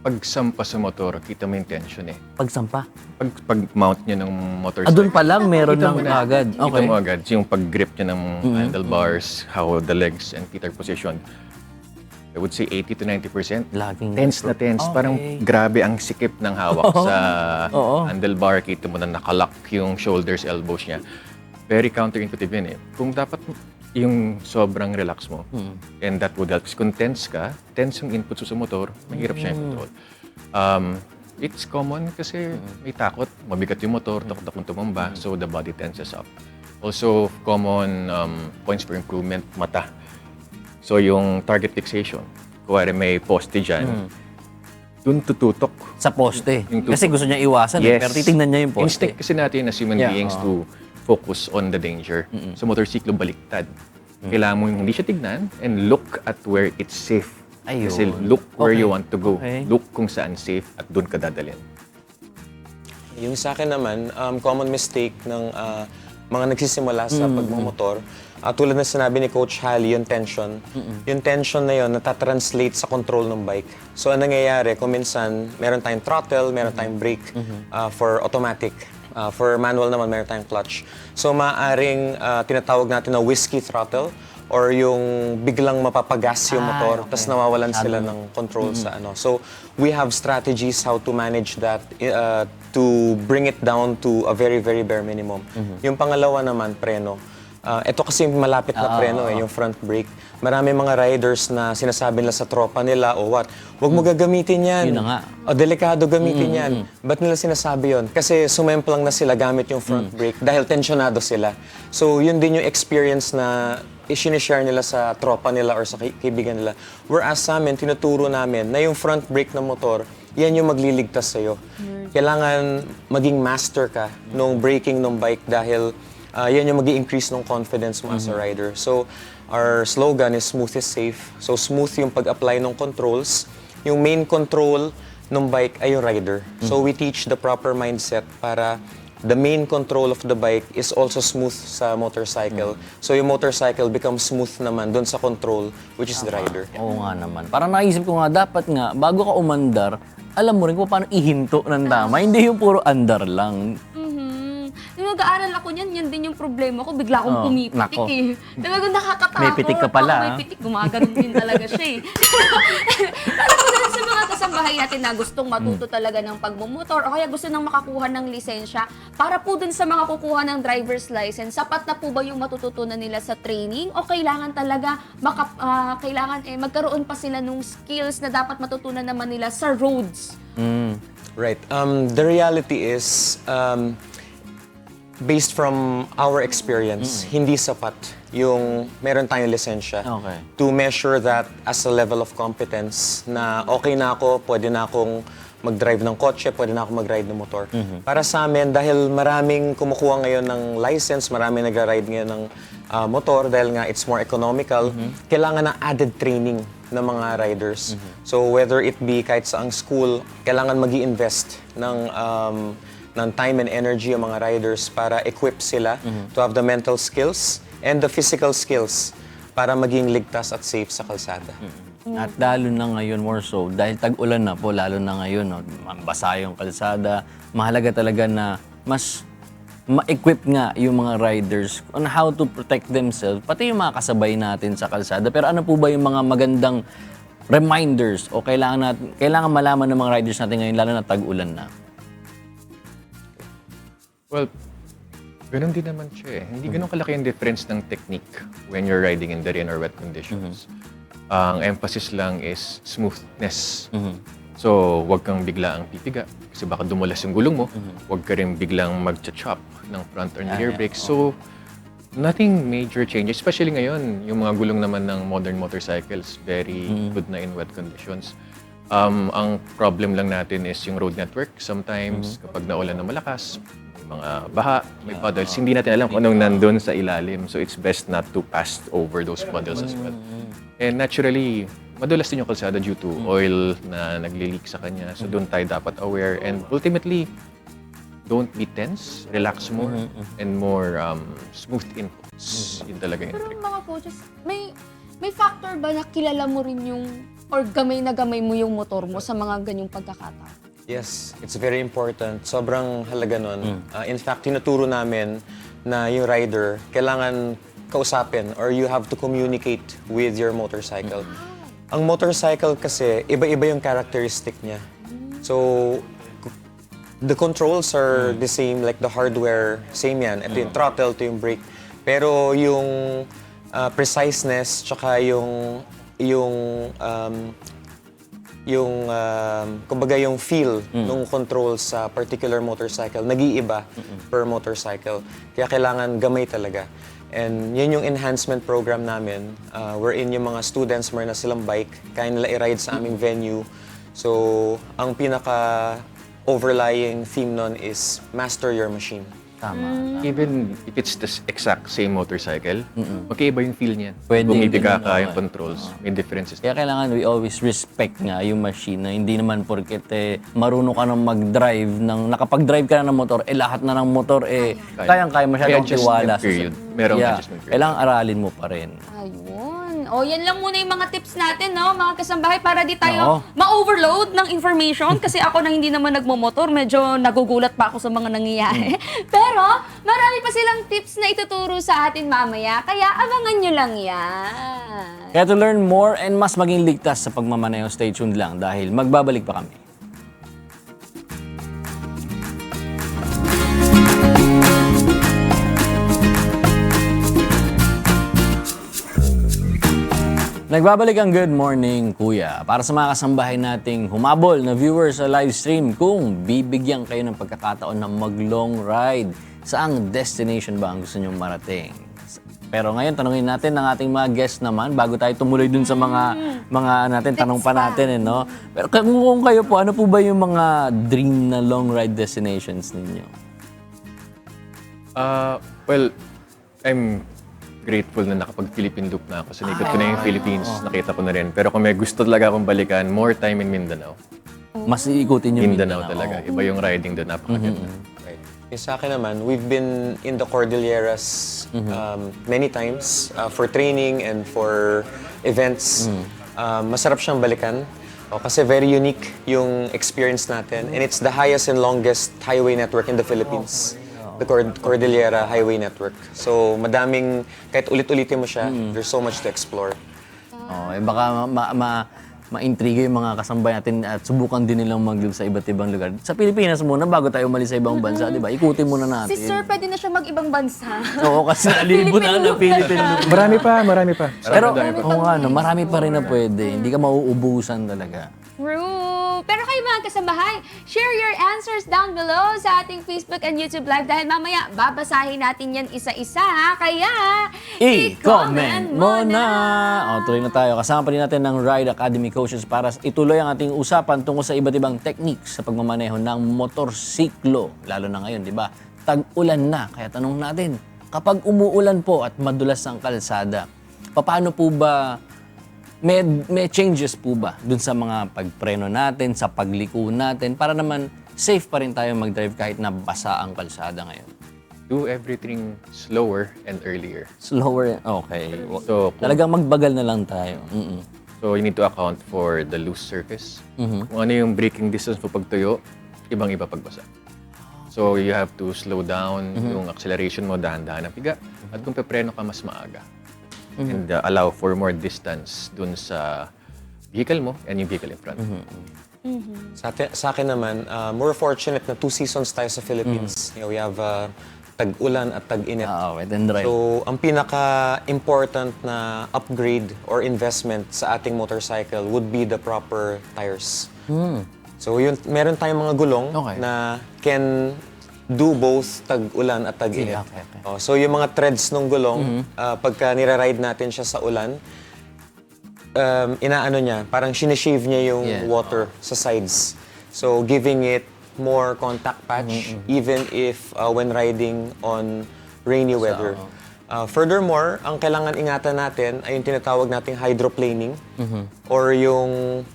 Pagsampa sa motor, kita mo yung tension eh. Pagsampa? Pag-mount niya ng motorcycle. Doon pa lang meron Kita ng mo na agad. Kita Okay. mo agad yung pag-grip niya ng handlebars, how the legs and feet are positioned. I would say 80 to 90%. Laging Tense na tense. Parang grabe ang sikip ng hawak sa handlebar. Kita mo na nakalock yung shoulders, elbows niya. Very counterintuitive yun eh. Kung dapat yung sobrang relax mo, and that would help. Kung tense ka, tense yung input sa motor, mahirap siya yung control. It's common kasi may takot, mabigat yung motor, takot tumamba, so the body tenses up. Also, common points for improvement, mata. So yung target fixation, kuwari may poste dyan, dun tututok. Sa poste. Yung tutok. Kasi gusto niya iwasan eh, pero titignan niya yung poste. Instinct kasi natin as human Yeah, beings to focus on the danger. Sa motorsiklo, baliktad. Kailangan mo yung hindi siya tignan and look at where it's safe. Ayun. Kasi look where Okay. you want to go. Okay. Look kung saan safe at dun ka dadalhin. Yung sa akin naman, common mistake ng mga nagsisimula sa pagmumotor, tulad na sinabi ni Coach Hally, yung tension. Yung tension na yun, natatranslate sa control ng bike. So, ang nangyayari, kung minsan, meron tayong throttle, meron tayong brake for automatic. For manual naman, meron tayong clutch. So, maaaring tinatawag natin na whiskey throttle or yung biglang mapapagas yung motor, tapos nawawalan sila ng control sa ano. So, we have strategies how to manage that to bring it down to a very, very bare minimum. Yung pangalawa naman, preno. Ito kasi malapit na preno yung front brake. Marami mga riders na sinasabi nila sa tropa nila, o what, huwag mo gagamitin yan. Yun na nga. O delikado gamitin yan. Ba't nila sinasabi yon? Kasi sumemplang na sila gamit yung front brake dahil tensionado sila. So yun din yung experience na i-share nila sa tropa nila or sa kaibigan nila. Whereas sa amin, tinuturo namin na yung front brake ng motor, yan yung magliligtas sa'yo. Kailangan maging master ka nung braking ng bike dahil yan yung mag-i-increase ng confidence mo as a rider. So, our slogan is smooth is safe. So, smooth yung pag-apply ng controls. Yung main control ng bike ay yung rider. So, we teach the proper mindset para the main control of the bike is also smooth sa motorcycle. So, yung motorcycle becomes smooth naman dun sa control, which is the rider. Oo nga naman. Parang naisip ko nga, dapat nga, bago ka umandar, alam mo rin kung paano ihinto ng tama. Hindi yung puro andar lang. Nung nag-aaral ako niyan, yan din yung problema ko. Bigla akong pumipitik nako. eh. Talagang nakakatakot. May pitik ka pala, Ako may pitik, gumaganon din talaga siya eh. Para po dun sa mga kasambahay natin na gustong matuto talaga ng pagmumotor o kaya gusto nang makakuha ng lisensya, para po dun sa mga kukuha ng driver's license, sapat na po ba yung matututunan nila sa training o kailangan talaga magkaroon pa sila nung skills na dapat matutunan naman nila sa roads? Right. The reality is, based from our experience, hindi sapat yung meron tayong lisensya Okay. to measure that as a level of competence na okay na ako, pwede na akong mag-drive ng kotse, pwede na ako mag-ride ng motor. Para sa amin, dahil maraming kumukuha ngayon ng license, maraming nagra-ride ngayon ng motor dahil nga it's more economical, kailangan ng added training ng mga riders. So whether it be kahit sa ang school, kailangan mag-i-invest ng time and energy ang mga riders para equip sila to have the mental skills and the physical skills para maging ligtas at safe sa kalsada. At lalo na ngayon more so, dahil tag-ulan na po, lalo na ngayon, no, basa yung kalsada, mahalaga talaga na mas ma-equip nga yung mga riders on how to protect themselves, pati yung mga kasabay natin sa kalsada. Pero ano po ba yung mga magandang reminders o kailangan malaman ng mga riders natin ngayon, lalo na tag-ulan na? Well, ganun din naman siya eh. Hindi ganun kalaki yung difference ng technique when you're riding in the rain or wet conditions. Ang emphasis lang is smoothness. So, huwag kang bigla ang pipiga kasi baka dumulas yung gulong mo. Huwag ka rin biglang mag-chop ng front or rear brakes. So, nothing major changes. Especially ngayon, yung mga gulong naman ng modern motorcycles, very good na in wet conditions. Ang problem lang natin is yung road network. Sometimes, kapag naulan na malakas, may mga baha, may puddles, hindi natin alam kung anong nandun sa ilalim. So, it's best not to pass over those puddles as well. And naturally, madulas din yung kalsada due to oil na nagli-leak sa kanya. So, doon tayo dapat aware. And ultimately, don't be tense, relax more, and more smooth inputs. Yun talaga yung Pero trick. mga coaches, may factor ba na kilala mo rin yung or gamay na gamay mo yung motor mo sa mga ganyong pagkakataon? Yes, it's very important. Sobrang halaga nun. In fact, tinuturo namin na yung rider, kailangan kausapin or you have to communicate with your motorcycle. Ang motorcycle kasi, iba-iba yung characteristic niya. So, the controls are the same, like the hardware, same yan. Ito yung throttle, ito yung brake. Pero yung preciseness, tsaka kumbaga yung feel ng control sa particular motorcycle, nag-iiba per motorcycle. Kaya kailangan gamay talaga. And yun yung enhancement program namin, wherein yung mga students, meron na silang bike, kaya nila i-ride sa aming venue. So, ang pinaka-overlying theme nun is master your machine. Tama. Even if it's the exact same motorcycle, magkaiba yung feel niyan. Pwede Bumibiga din, ka yung controls, may differences. Kaya kailangan we always respect nga yung machine na hindi naman porket marunong ka nang mag-drive, nakapag-drive ka na ng motor, lahat na ng motor, kayang-kaya masyadong May adjustment tiwala. period. Merong adjustment period. Kailangan aralin mo pa rin. Ayun. O, yan lang muna yung mga tips natin, no, mga kasambahay, para di tayo ma-overload ng information. Kasi ako na hindi naman nagmumotor, medyo nagugulat pa ako sa mga nangyayari. Pero, marami pa silang tips na ituturo sa atin mamaya. Kaya abangan nyo lang yan. Kaya to learn more and mas maging ligtas sa pagmamaneho, stay tuned lang dahil magbabalik pa kami. Nagbabalik ang Good Morning, Kuya. Para sa mga kasambahay nating humabol na viewers sa live stream, kung bibigyan kayo ng pagkakataon na mag-long ride, saang destination ba ang gusto nyong marating? Pero ngayon, tanungin natin ng ating mga guests naman bago tayo tumuloy dun sa mga natin, tanong pa natin, no? Pero kung kayo po, ano po ba yung mga dream na long ride destinations ninyo? Well, I'm grateful na nakapag-Philippine Loop na ako. So, naikot ko na yung Philippines, nakita ko na rin. Pero kung may gusto talaga akong balikan, more time in Mindanao. Mas iikutin yung Mindanao talaga. Iba yung riding doon, napakaganda. Right. Yung sa akin naman, we've been in the Cordilleras many times for training and for events. Masarap siyang balikan. Kasi very unique yung experience natin. And it's the highest and longest highway network in the Philippines. The Cordillera Highway Network. So, madaming, kahit ulit-ulitin mo siya, there's so much to explore. Baka ma-intriga yung mga kasambay natin at subukan din nilang mag-live sa iba't ibang lugar. Sa Pilipinas muna, bago tayo umalis sa ibang bansa, di ba? Ikutin muna natin. Si Sir, pwede na siya mag-ibang bansa. Oo, kasi nalilibot na ng Philippines. Marami pa. Pero, oo nga, no, marami pa rin na pwede. Hindi ka mauubusan talaga. True. Pero kayo mga kasambahay, share your answers down below sa ating Facebook and YouTube Live dahil mamaya babasahin natin yan isa-isa ha. Kaya, I-comment mo na! O, tuloy na tayo. Kasama pa rin natin ng Ride Academy Coaches para ituloy ang ating usapan tungkol sa iba't ibang techniques sa pagmamaneho ng motorsiklo. Lalo na ngayon, di ba? Tag-ulan na. Kaya tanong natin, kapag umuulan po at madulas ang kalsada, paano po ba, may changes po ba dun sa mga pagpreno natin, sa pagliko natin, para naman safe pa rin tayo mag-drive kahit na basa ang kalsada ngayon? Do everything slower and earlier. Slower, okay. So, Talagang magbagal na lang tayo. Mm-mm. So you need to account for the loose surface. Kung ano yung braking distance mo pagtuyo, ibang-iba pagbasa. So you have to slow down yung acceleration mo, dahan-dahan ang piga. At kung pepreno ka, mas maaga. And allow for more distance dun sa vehicle mo and yung vehicle in front. Sa akin naman, we're fortunate na 2 seasons tayo sa Philippines. You know, we have tag-ulan at tag-init. Wet and dry. So, ang pinaka-important na upgrade or investment sa ating motorcycle would be the proper tires. So, meron tayong mga gulong Okay. na can do both tag-ulan at tag-init. Okay. So, yung mga threads ng gulong, pagka nira-ride natin siya sa ulan, inaano niya, parang sinishave niya yung water sa sides. So, giving it more contact patch even if when riding on rainy weather. Furthermore, ang kailangan ingatan natin ay yung tinatawag nating hydroplaning or yung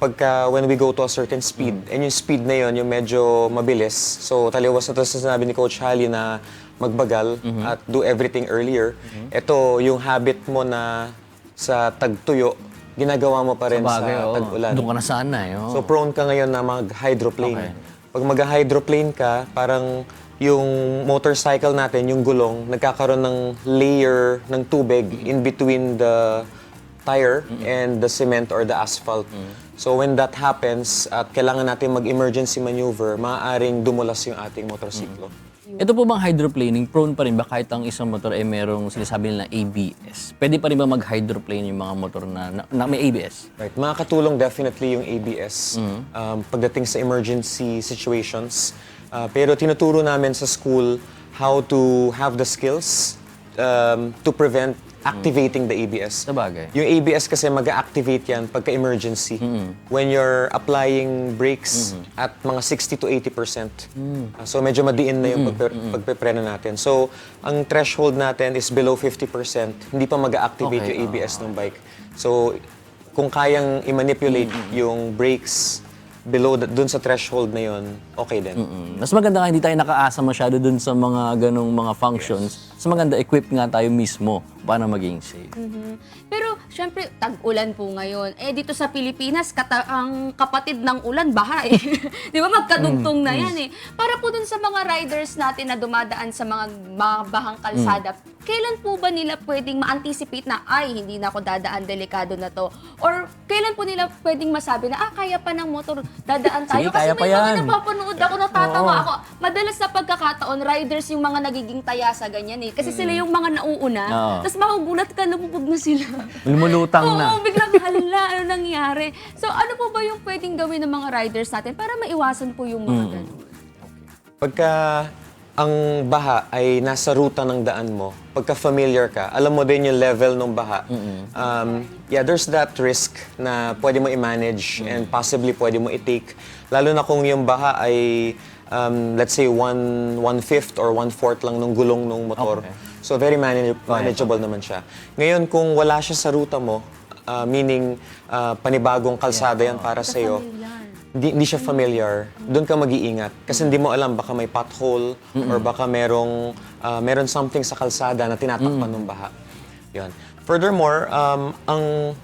when we go to a certain speed. And yung speed na yun, yung medyo mabilis. So, taliwas na to sa sinabi ni Coach Hali na magbagal at do everything earlier. Ito, yung habit mo na sa tagtuyo, ginagawa mo pa rin sa tag-ulan. Doon ka na sana eh. So prone ka ngayon na mag-hydroplane. Okay. Pag mag-hydroplane ka, parang yung motorcycle natin, yung gulong, nagkakaroon ng layer ng tubig in between the tire and the cement or the asphalt. So when that happens at kailangan natin mag-emergency maneuver, maaaring dumulas yung ating motorsiklo. Ito po bang hydroplaning, prone pa rin ba kahit ang isang motor ay merong sinasabi nila ABS? Pwede pa rin ba mag-hydroplane yung mga motor na may ABS? Right. Makakatulong definitely yung ABS pagdating sa emergency situations. Pero tinuturo namin sa school how to have the skills to prevent activating the ABS. Sabagay. Yung ABS kasi mag-activate yan pagka-emergency. When you're applying brakes at mga 60 to 80%. So medyo madiin na yung pagpepreno natin. So ang threshold natin is below 50%. Hindi pa mag-activate Okay. yung ABS ng bike. So kung kayang i-manipulate yung brakes below dun sa threshold na yun, okay din. Mas maganda nga hindi tayo nakaasa masyado dun sa mga ganong mga functions. Mas maganda equip nga tayo mismo para maging safe. Pero, syempre, tag-ulan po ngayon. Dito sa Pilipinas, ang kapatid ng ulan, baha eh. Di ba? Magkadugtong na yan eh. Para po dun sa mga riders natin na dumadaan sa mga bahang kalsada, kailan po ba nila pwedeng ma-anticipate na, ay, hindi na ako dadaan, delikado na to? Or kailan po nila pwedeng masabi na, kaya pa ng motor, dadaan tayo? Sige, Kasi kaya may pa mga yan. napapanood ako, natatawa ako. Madalas sa pagkakataon, riders yung mga nagiging tayasa ganyan eh. Kasi sila yung mga nauuna. Oo. Tapos makugulat ka, lumubog na sila. Lumulutang na. Oo, biglang hala, ano nangyari? So ano po ba yung pwedeng gawin ng mga riders natin para maiwasan po yung mga ganun? Pagka ang baha ay nasa ruta ng daan mo, pagka familiar ka, alam mo din yung level ng baha. There's that risk na pwede mo i-manage and possibly pwede mo i-take. Lalo na kung yung baha ay let's say 1/5 or 1/4 lang ng gulong ng motor. Okay. So very manageable naman siya. Ngayon kung wala siya sa ruta mo, meaning panibagong kalsada yan para sa iyo. Hindi siya familiar, doon ka mag-iingat. Kasi hindi mo alam, baka may pothole or baka meron something sa kalsada na tinatakpan ng baha. Yun. Furthermore, ang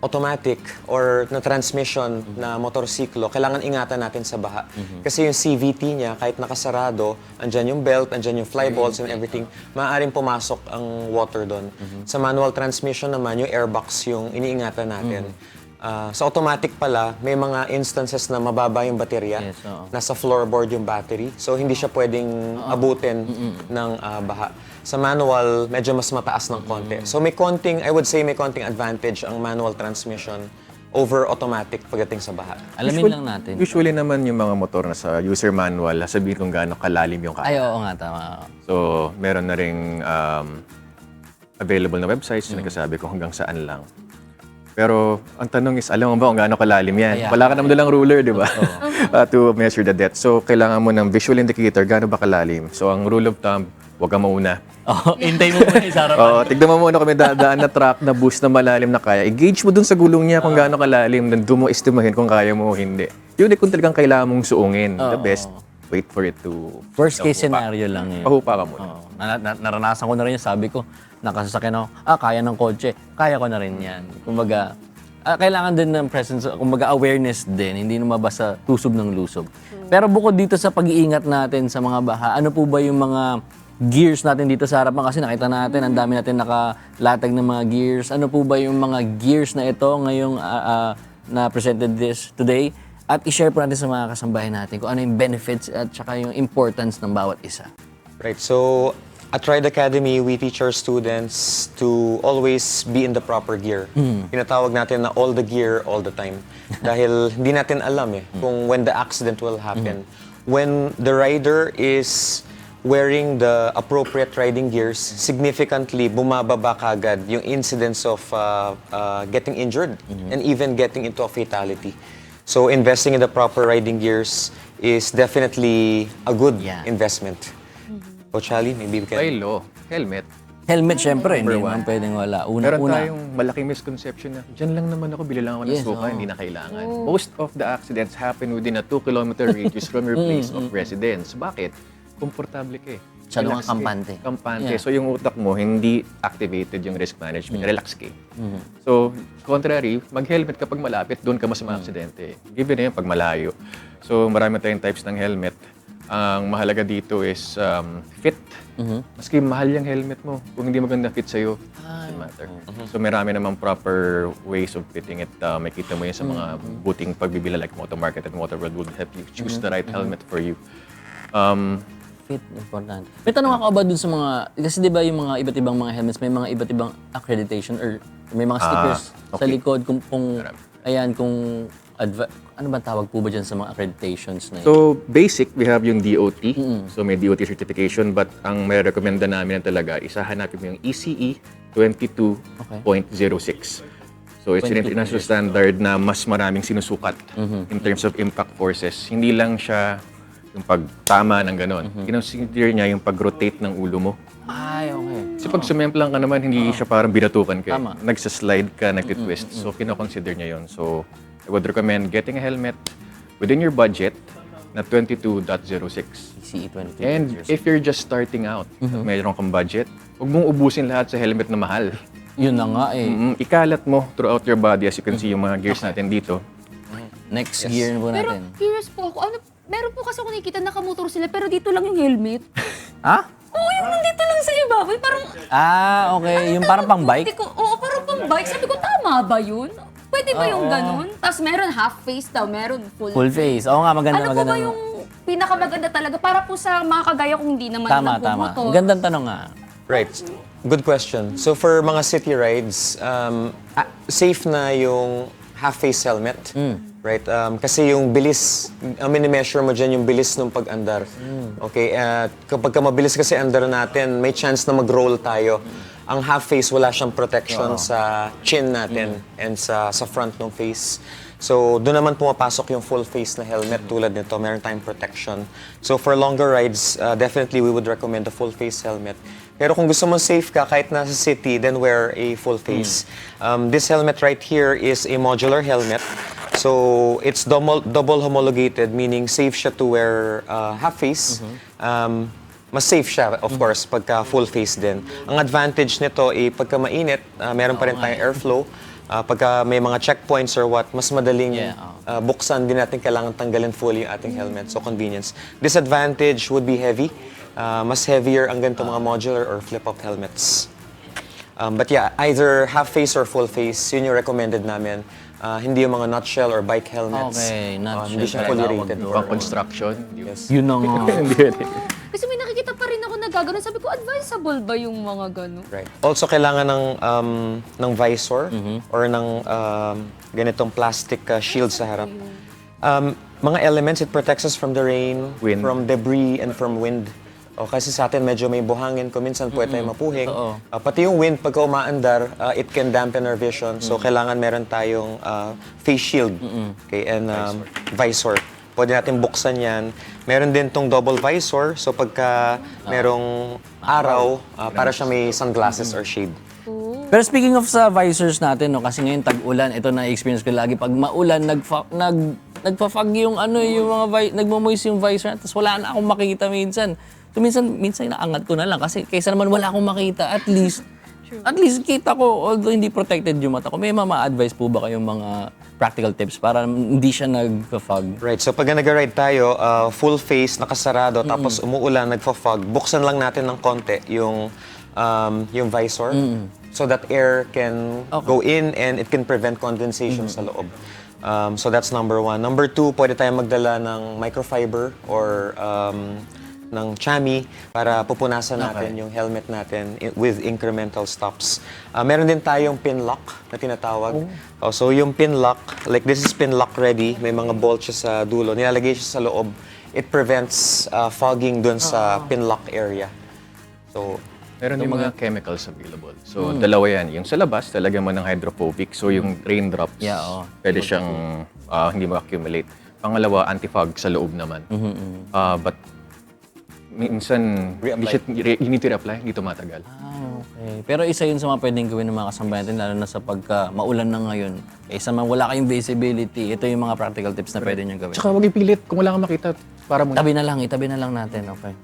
automatic or na transmission na motorsiklo, kailangan ingatan natin sa baha. Kasi yung CVT niya, kahit nakasarado, andyan yung belt, andyan yung fly balls and everything, maaaring pumasok ang water doon. Sa manual transmission naman, yung airbox yung iniingatan natin. Sa automatic pala, may mga instances na mababa yung baterya. Yes, oo. Nasa floorboard yung battery. So, hindi siya pwedeng abutin ng baha. Sa manual, medyo mas mataas ng konti. So, I would say may konting advantage ang manual transmission over automatic pagdating sa baha. Alamin lang natin. Usually naman yung mga motor na sa user manual, sabihin kung gaano kalalim yung kaya. Ay, oo nga, tama. So, meron na ring available na websites na nagsasabi kung hanggang saan lang. Pero ang tanong is, alam mo ba kung gaano kalalim yan? Kaya. Wala ka naman dalang ruler, di ba? To measure the depth. So, kailangan mo ng visual indicator, gaano ba kalalim? So, ang rule of thumb, huwag ka mauna. Oh, hintay mo muna sa harapan. Oo, tignan mo muna kung may dadaan na truck na boost na malalim na kaya. I-gauge mo dun sa gulong niya kung gaano kalalim, then doon mo estimahin kung kaya mo o hindi. Yun kung talagang kailangan mong suungin. The best, wait for it to... Worst case scenario lang yun. Pahupa ka muna. Oo. Naranasan ko na rin yung sabi ko, nakasasakyan ako, kaya ng kotse, kaya ko na rin yan. Kumbaga, kailangan din ng presence, kumbaga awareness din, hindi naman basta tusob ng lusob. Pero bukod dito sa pag-iingat natin sa mga baha, ano po ba yung mga gears natin dito sa harapan? Kasi nakita natin, ang dami natin nakalatag ng mga gears. Ano po ba yung mga gears na ito ngayong na presented this today? At i-share po natin sa mga kasambahay natin kung ano yung benefits at saka yung importance ng bawat isa. Right, so at Ride Academy, we teach our students to always be in the proper gear. Tinatawag natin na all the gear, all the time. Dahil hindi natin alam kung when the accident will happen. When the rider is wearing the appropriate riding gears, significantly bumababa kagad yung incidence of getting injured and even getting into a fatality. So investing in the proper riding gears is definitely a good investment. Chali, maybe we can... By law, helmet. Helmet, syempre, hindi Number naman one. pwedeng wala. Meron Una. tayong malaking misconception na dyan lang naman ako, bili lang ako ng Yes, suka, oo. hindi na kailangan. Most of the accidents happen within a 2-kilometer radius from your place of residence. Bakit? Komportable ka eh. Siya Relax naman ka eh. kampante. Kampante. Yeah. So yung utak mo, hindi activated yung risk management. Relax ka eh. So, contrary, mag-helmet kapag malapit, doon ka mas ma-aksidente. Given na yun pag malayo. So, marami tayong types ng helmet. Ang mahalaga dito is fit. Maski mahal yung helmet mo, kung hindi maganda fit sa'yo, doesn't matter. So marami namang proper ways of fitting it. Makita mo yun sa mga buting pagbibila like Moto Market and Motor World would help you choose the right helmet for you. Fit, important. May tanong ako about dun sa mga, kasi di ba yung mga iba't ibang mga helmets, may mga iba't ibang accreditation or may mga stickers sa likod kung ayan, kung ano ba tawag po ba dyan sa mga accreditations na yun? So basic, we have yung DOT. So may DOT certification, but ang may recommenda namin na talaga, hanapin mo yung ECE 22.06. So it's an international standard na mas maraming sinusukat in terms of impact forces. Hindi lang siya yung pagtama ng ganon. Kinonsider niya yung pag-rotate ng ulo mo. Ay, okay. Kasi pag sumemplang ka naman, hindi siya parang binatukan ka. Tama. Nagsaslide ka, nagtitwist. So, kinoconsider niya yon. So, I would recommend getting a helmet within your budget na 22.06. CE 22. And if you're just starting out, at mayroon kang budget, huwag mong ubusin lahat sa helmet na mahal. Yun na nga eh. Ikalat mo throughout your body. As you can see, yung mga gears natin dito. Next gear po Pero natin. curious po ako, meron po kasi ako nakikita nakamotor sila pero dito lang yung helmet. Ha? Oo, yung nandito lang sa ibabaw. Parang, Okay. Yung parang pang bike? oo, parang pang bike. Sabi ko, tama ba yun? Pwede ba yung ganun? Tapos meron half face daw, meron full. Full face. Oo nga, maganda, Ano po maganda. ba yung pinakamaganda talaga para po sa mga kagaya kung hindi naman Tama. nagbumotor? Ang gandang tanong nga. Right. Good question. So for mga city rides, safe na yung half-face helmet. Right? Kasi yung bilis, ang mini-measure mo dyan yung bilis ng pag-andar. Okay? Kapag mabilis kasi andar natin, may chance na mag-roll tayo. Ang half-face, wala siyang protection sa chin natin and sa front ng face. So, doon naman pumapasok yung full face na helmet tulad nito. Meron tayong protection. So, for longer rides, definitely we would recommend the full face helmet. Pero kung gusto mo safe ka kahit nasa city, then wear a full face. This helmet right here is a modular helmet. So, it's double homologated, meaning safe siya to wear half face. Mas safe siya, of course, pagka full face din. Ang advantage nito, pagka mainit, meron pa rin tayong airflow. Pagka may mga checkpoints or what, mas madaling buksan, din natin kailangan tanggalin fully yung ating helmet. So, convenience. Disadvantage would be heavy. Mas heavier ang ganito mga modular or flip-up helmets. But yeah, either half-face or full-face, yun yung recommended namin. Hindi yung mga nutshell or bike helmets. Okay, Hindi siya nutshell. fully Tawag rated. doon. Pang construction. Yun na nga. Hindi rin. Kasi may nakikita pa rin ako na nagkaganon. Sabi ko, advisable ba yung mga ganon? Right. Also, kailangan ng visor or ng ganitong plastic shield sa harap. Mga elements, it protects us from the rain, Wind. from debris, and from wind. O, kasi sa atin medyo may buhangin, kung minsan pwede tayo mapuhing. Totoo. Pati yung wind, pagka umaandar, it can dampen our vision. So, kailangan meron tayong face shield okay, and visor. Pwede natin buksan yan. Meron din tong double visor. So, pagka merong araw, para siya may sunglasses or shade. Pero speaking of sa visors natin, no, kasi ngayon tag-ulan, ito na-experience ko lagi. Pag maulan, nagpa-fog yung yung mga nagmo-moist yung visor, tapos wala na akong makita minsan. So minsan inaangat ko na lang kasi kaysa naman wala akong makita, at least kita ko, although hindi protected yung mata ko. May ma-advise po ba kayong mga practical tips para hindi siya nagpa-fog? Right. So, pag nag-ride tayo, full face, nakasarado, tapos umuulan, nagfa-fog, buksan lang natin ng konti yung visor so that air can go in and it can prevent condensation sa loob. So that's number 1. Number 2, pwede tayong magdala ng microfiber or ng chami para pupunasan natin yung helmet natin with incremental stops. Meron din tayong pin lock na tinatawag. So yung pin lock, like this is pin lock ready, may mga bolt siya sa dulo, nilalagay siya sa loob. It prevents fogging dun sa pin lock area. So, Meron yung mga chemicals available. So, dalawa yan. Yung sa labas, talagyan mo ng hydrophobic. So, yung raindrops, pwede siyang hindi ma-accumulate. Pangalawa, anti-fog sa loob naman. But minsan, you need to reapply, hindi tumatagal. Okay. Pero isa yun sa mga pwedeng gawin ng mga kasambayan natin, lalo na sa pagka maulan na ngayon. Isa man wala kayong visibility, ito yung mga practical tips na pwede nyo gawin. Tsaka huwag ipilit kung wala kang makita para muna. Itabi na lang natin, okay.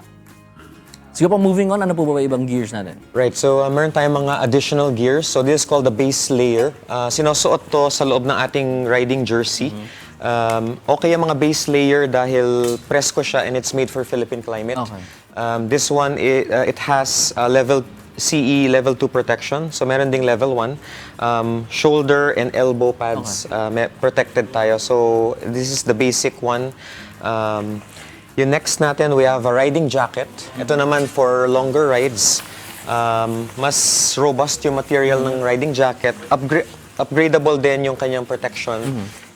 Sige po, moving on, ano po ba ibang gears natin? right. So, meron tayong mga additional gears. So, this is called the base layer. Sinusuot to sa loob ng ating riding jersey. Okay yung mga base layer dahil presko siya and it's made for Philippine climate. Okay. This one, it has level CE level 2 protection. So, meron ding level 1. Shoulder and elbow pads protected tayo. So, this is the basic one. Yung next natin, we have a riding jacket. Ito naman for longer rides. Mas robust yung material ng riding jacket. Upgradable din yung kanyang protection.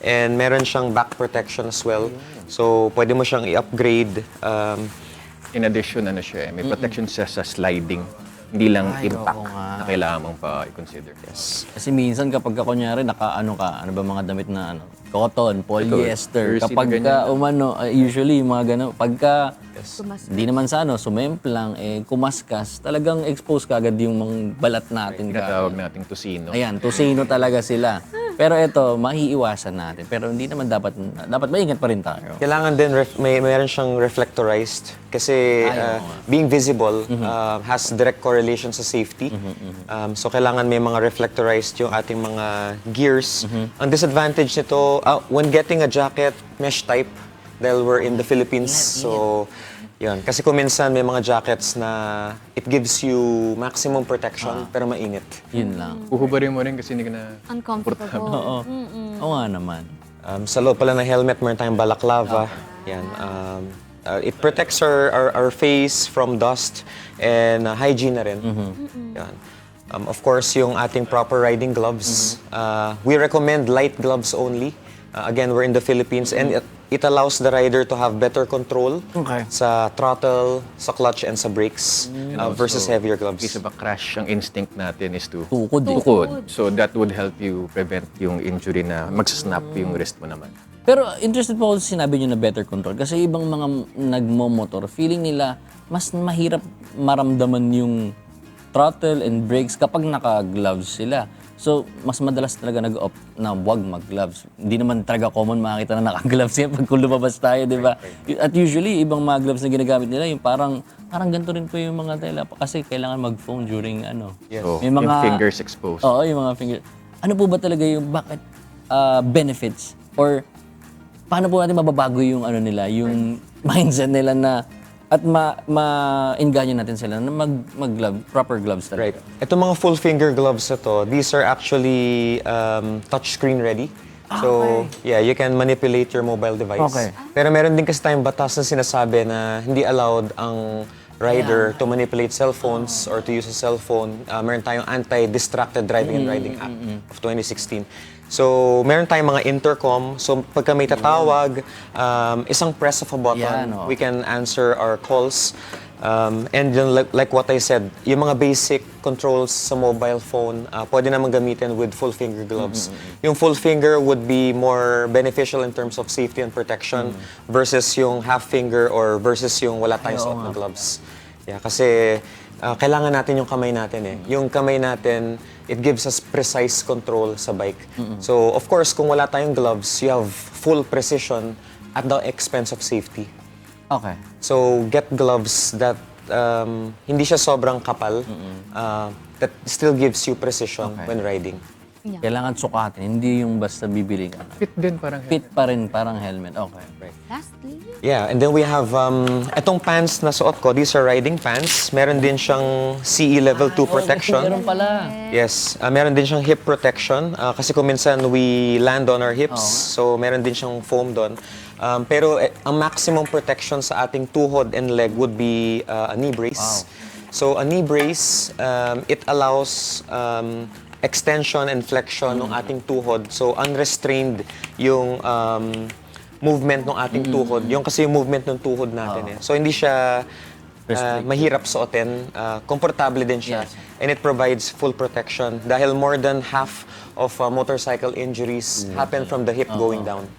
And meron siyang back protection as well. So, pwede mo siyang i-upgrade. In addition, may protection siya sa sliding. Hindi lang impact oo nga. na kailangan mong pa-consider. Kasi minsan kapag kunyari ano ba mga damit na cotton, polyester, Jersey kapag na ganyan. usually yung mga gano'n, pagka hindi naman sa sumemplang, kumaskas, talagang expose ka agad yung mga balat natin. Tinatawag nating tusino. Ayan, tusino talaga sila. Pero ito, maiiwasan natin. Pero hindi naman dapat maingat pa rin tayo. Kailangan din, meron siyang reflectorized. Kasi being visible has direct correlation sa safety. So kailangan may mga reflectorized yung ating mga gears. Ang disadvantage nito, when getting a jacket, mesh type, dahil we're in the Philippines. So, yun. Kasi kung minsan may mga jackets na it gives you maximum protection, pero mainit. Yun lang. Uhubarin mo rin kasi hindi ka na Uncomfortable. Oo. Oo nga naman. Sa loob pala ng helmet, meron tayong balaclava. Yan. It protects our face from dust and hygiene na rin. Yan. Of course, yung ating proper riding gloves. We recommend light gloves only. Again, we're in the Philippines and it allows the rider to have better control sa throttle, sa clutch, and sa brakes versus heavier gloves. Isa ba crash, ang instinct natin is to Tukod eh. tukod. So that would help you prevent yung injury na magsasnap yung wrist mo naman. Pero interested po ako sa sinabi niyo na better control. Kasi ibang mga nagmo-motor, feeling nila mas mahirap maramdaman yung throttle and brakes kapag naka-gloves sila. So, mas madalas talaga nag-opt na wag mag-gloves. Hindi naman talaga common makakita na naka-gloves yan pag kung lumabas tayo, di ba? At usually, ibang mga gloves na ginagamit nila, yung parang ganito rin po yung mga tela. Kasi kailangan mag-phone during So, may mga, yung fingers exposed. Oo, yung mga fingers. Ano po ba talaga yung bakit benefits? Or paano po natin mababago yung nila, yung mindset nila na at ma-engganyo natin sila na mag-glove, proper gloves talaga. Right. Ito mga full finger gloves na to, these are actually touchscreen ready. So, yeah, you can manipulate your mobile device. Okay. Pero meron din kasi tayong batas na sinasabi na hindi allowed ang rider to manipulate cell phones or to use a cell phone. Meron tayong anti-distracted driving and riding act of 2016. So, meron tayong mga intercom. So, pagka may tatawag, isang press of a button, Yeah, no. we can answer our calls. And yun, like what I said, yung mga basic controls sa mobile phone, pwede naman gamitin with full finger gloves. Yung full finger would be more beneficial in terms of safety and protection versus yung half finger or versus yung wala tayong suot na gloves. Yeah, kasi kailangan natin yung kamay natin eh. Yung kamay natin, it gives us precise control sa bike. So, of course, kung wala tayong gloves, you have full precision at the expense of safety. Okay. So, get gloves that hindi siya sobrang kapal, that still gives you precision Okay. when riding. Kailangan sukatin, hindi yung basta bibili ka. Fit din parang Fit pa rin, parang helmet. Okay. Right. Lastly, Yeah, and then we have itong pants na suot ko, these are riding pants. Meron din siyang CE level 2 protection. Meron pala. Yes, meron din siyang hip protection kasi kung minsan we land on our hips, so meron din siyang foam doon. Pero ang maximum protection sa ating tuhod and leg would be a knee brace. So a knee brace, it allows extension and flexion ng ating tuhod. So unrestrained yung movement ng ating tuhod. Yung kasi yung movement ng tuhod natin eh. So hindi siya mahirap suotin. Komportable din siya. Yes. And it provides full protection dahil more than half of motorcycle injuries happen from the hip going down.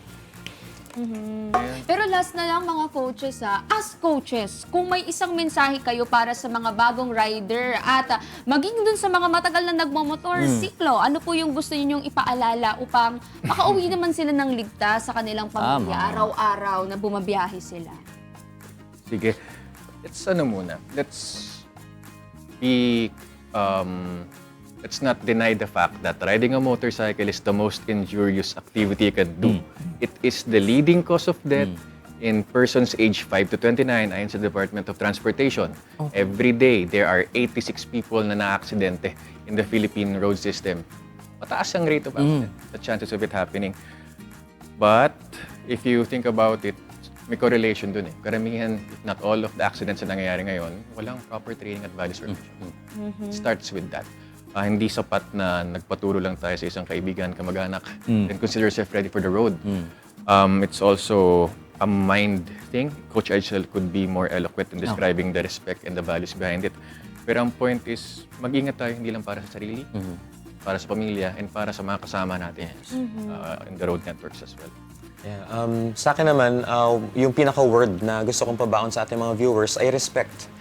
pero last na lang mga coaches as coaches, kung may isang mensahe kayo para sa mga bagong rider at maging dun sa mga matagal na nagmamotor, siklo, ano po yung gusto ninyong ipaalala upang makauwi naman sila ng ligtas sa kanilang pamilya araw-araw na bumabiyahe sila? Sige. Let's be, let's not deny the fact that riding a motorcycle is the most injurious activity you can do. It is the leading cause of death in persons aged 5 to 29 ayon sa Department of Transportation. Every day, there are 86 people na na-aksidente in the Philippine road system. Mataas ang rate of accident, the chances of it happening. But if you think about it, may correlation dun eh. Karamihan, if not all of the accidents na nangyayari ngayon, walang proper training at value supervision. It starts with that. Hindi sapat na nagpaturo lang tayo sa isang kaibigan, kamag-anak, and consider yourself ready for the road. It's also a mind thing. Coach Eichel could be more eloquent in describing the respect and the values behind it. Pero ang point is, mag-ingat tayo hindi lang para sa sarili, para sa pamilya, and para sa mga kasama natin in the road networks as well. Yeah, sa akin naman, yung pinaka-word na gusto kong pabaon sa ating mga viewers ay respect.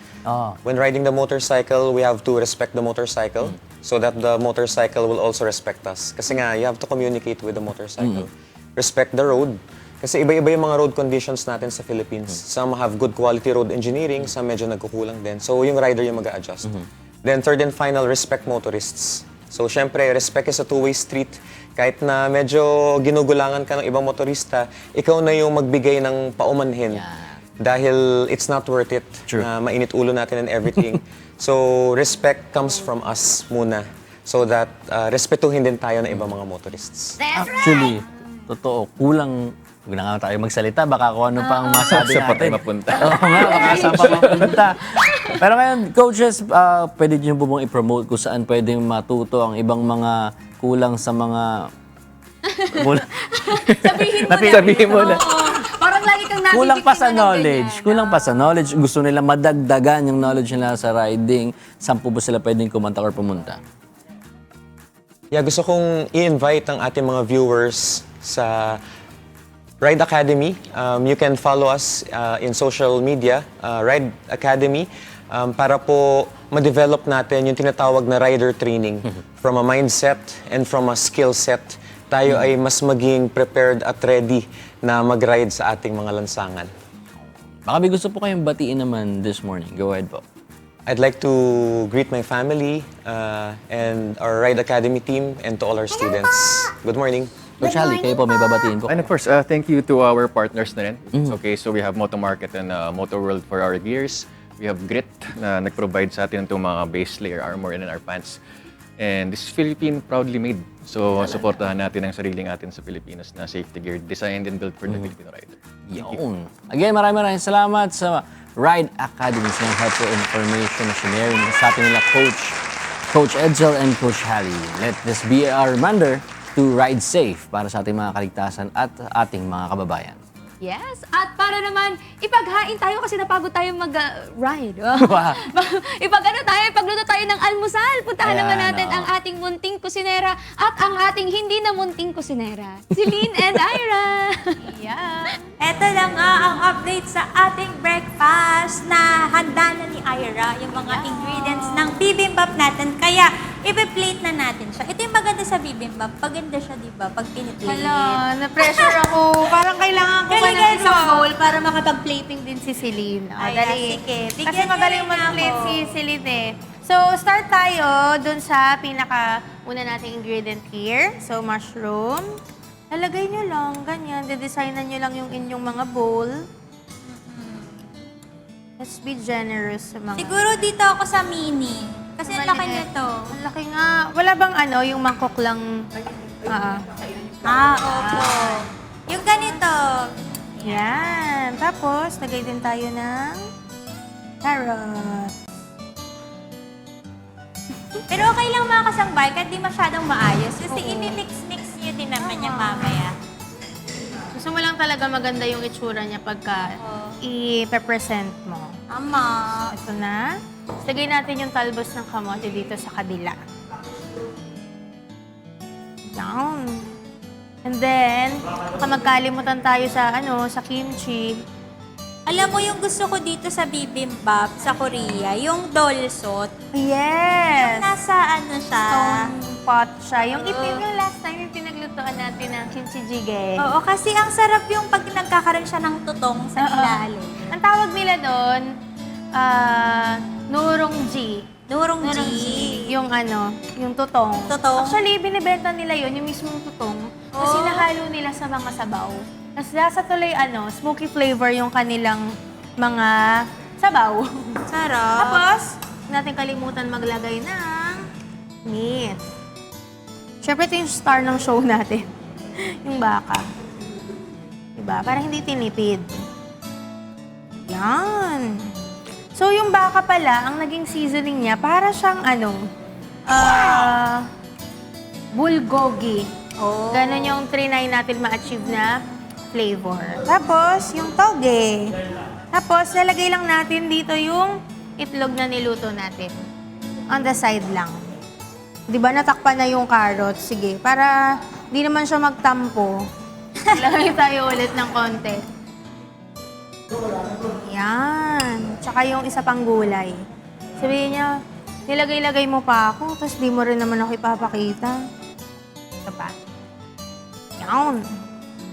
When riding the motorcycle, we have to respect the motorcycle so that the motorcycle will also respect us. Kasi nga, you have to communicate with the motorcycle. Respect the road. Kasi iba-iba yung mga road conditions natin sa Philippines. Some have good quality road engineering, some medyo nagkukulang din. So yung rider yung mag-a-adjust. Then third and final, respect motorists. So syempre, respect is a two-way street. Kahit na medyo ginugulangan ka ng ibang motorista, ikaw na yung magbigay ng paumanhin. Dahil it's not worth it na mainit ulo natin and everything. So respect comes from us muna. So that respetuhin din tayo ng ibang mga motorists. Actually, totoo, kulang. Huwag na nga tayo magsalita, baka kung ano pang masabi Saan pa tayo natin. mapunta? Oo nga, baka saan pa mapunta. Pero ngayon, coaches, pwede niyo po bang i-promote kung saan pwedeng matuto ang ibang mga kulang sa mga... Sabihin mo na. Parang lagi kang nakikita Kulang pa sa ng knowledge. ganyan. Kulang pa sa knowledge. Gusto nila madagdagan yung knowledge nila sa riding. Saan po ba sila pwedeng kumanta or pumunta? Yeah, gusto kong i-invite ang ating mga viewers sa Ride Academy. You can follow us in social media, Ride Academy, para po ma-develop natin yung tinatawag na rider training. From a mindset and from a skill set, tayo ay mas maging prepared at ready na mag-ride sa ating mga lansangan. Baka may gusto po kayong batiin naman this morning. Go ahead po. I'd like to greet my family and our Ride Academy team and to all our students. Good morning. Coach Ali, kayo po may babatiin po. And of course, thank you to our partners na rin. Okay, so we have Moto Market and Moto World for our gears. We have Grit na nag-provide sa atin itong mga base layer armor and our pants. And this is Philippine proudly made. So, supportahan natin ang sariling atin sa Pilipinas na safety gear designed and built for the Filipino rider. Yun. Again, maraming salamat sa Ride Academy sa helpful information na shinare sa atin nila Coach Edsel and Coach Hallie. Let this be a reminder to ride safe para sa ating mga kaligtasan at ating mga kababayan. Yes, at para naman ipaghain tayo kasi napagod tayo mag-ride. Ipagluto tayo ng almusal. Puntahan Ayan, naman natin oo. ang ating munting kusinera at ang ating hindi na munting kusinera, si Lynn and Ira. Yeah. Eto lang nga ang update sa ating breakfast na handa na ni Ira, yung mga ingredients ng bibimbap natin. Kaya, ipe-plate na natin siya. Ito yung maganda sa bibimbap. Paganda siya, di ba? Pag piniplate. Hala, na-pressure ako. Parang kailangan ko pa ng Galing isang mo. bowl para makapag-plating din si Celine. Ay, Dali. sige. Kasi Bigyan niyo magaling rin ako. mag-plate si Celine eh. So, start tayo dun sa pinaka-una nating ingredient here. So, mushroom. Lalagay nyo lang, ganyan. Dedesignan nyo lang yung inyong mga bowl. Let's be generous sa mga... Siguro dito ako sa mini. Kasi ang laki Maliit. nito. Ang laki nga. Wala bang yung mangkok lang? Opo. Yung ganito. Yan. Tapos, lagay din tayo ng carrot. Pero okay lang mga kasambay, kahit di masyadong maayos. Kasi imimix-mix nyo din naman niya mamaya. Gusto mo lang talaga maganda yung itsura niya pagka i-present mo. Tama. Ito na. Lagay natin yung talbos ng kamote dito sa kabila. Down. And then, baka magkalimutan tayo sa sa kimchi. Alam mo yung gusto ko dito sa bibimbap sa Korea, yung dolsot. Yes! Nasa siya. Stone pot siya. Yung yung last time yung pinaglutoan natin ng kimchi jjigae. Oo, kasi ang sarap yung pag nagkakaroon siya ng tutong sa ilalim. Ang tawag nila doon, nurongji. Nurongji. Yung yung tutong. Tutong? Actually, binibenta nila yon yung mismong tutong. Kasi Oh. nahalo nila sa mga sabaw. Tapos nasa tuloy, smoky flavor yung kanilang mga sabaw. Sarap. Tapos, huwag natin kalimutan maglagay ng meat. Siyempre, ito yung star ng show natin. Yung baka. Diba? Para hindi tinipid. Yan. So, yung baka pala, ang naging seasoning niya, para siyang bulgogi. Oh. Ganon yung trinay natin ma-achieve na flavor. Tapos, yung toge. Tapos, lalagay lang natin dito yung itlog na niluto natin. On the side lang. Di ba natakpan na yung carrot? Sige, para di naman siya magtampo. Lagay tayo ulit ng konti. Yan. Tsaka yung isa pang gulay. Sabihin niya, nilagay-lagay mo pa ako, tapos di mo rin naman ako ipapakita. Ito pa. Yan.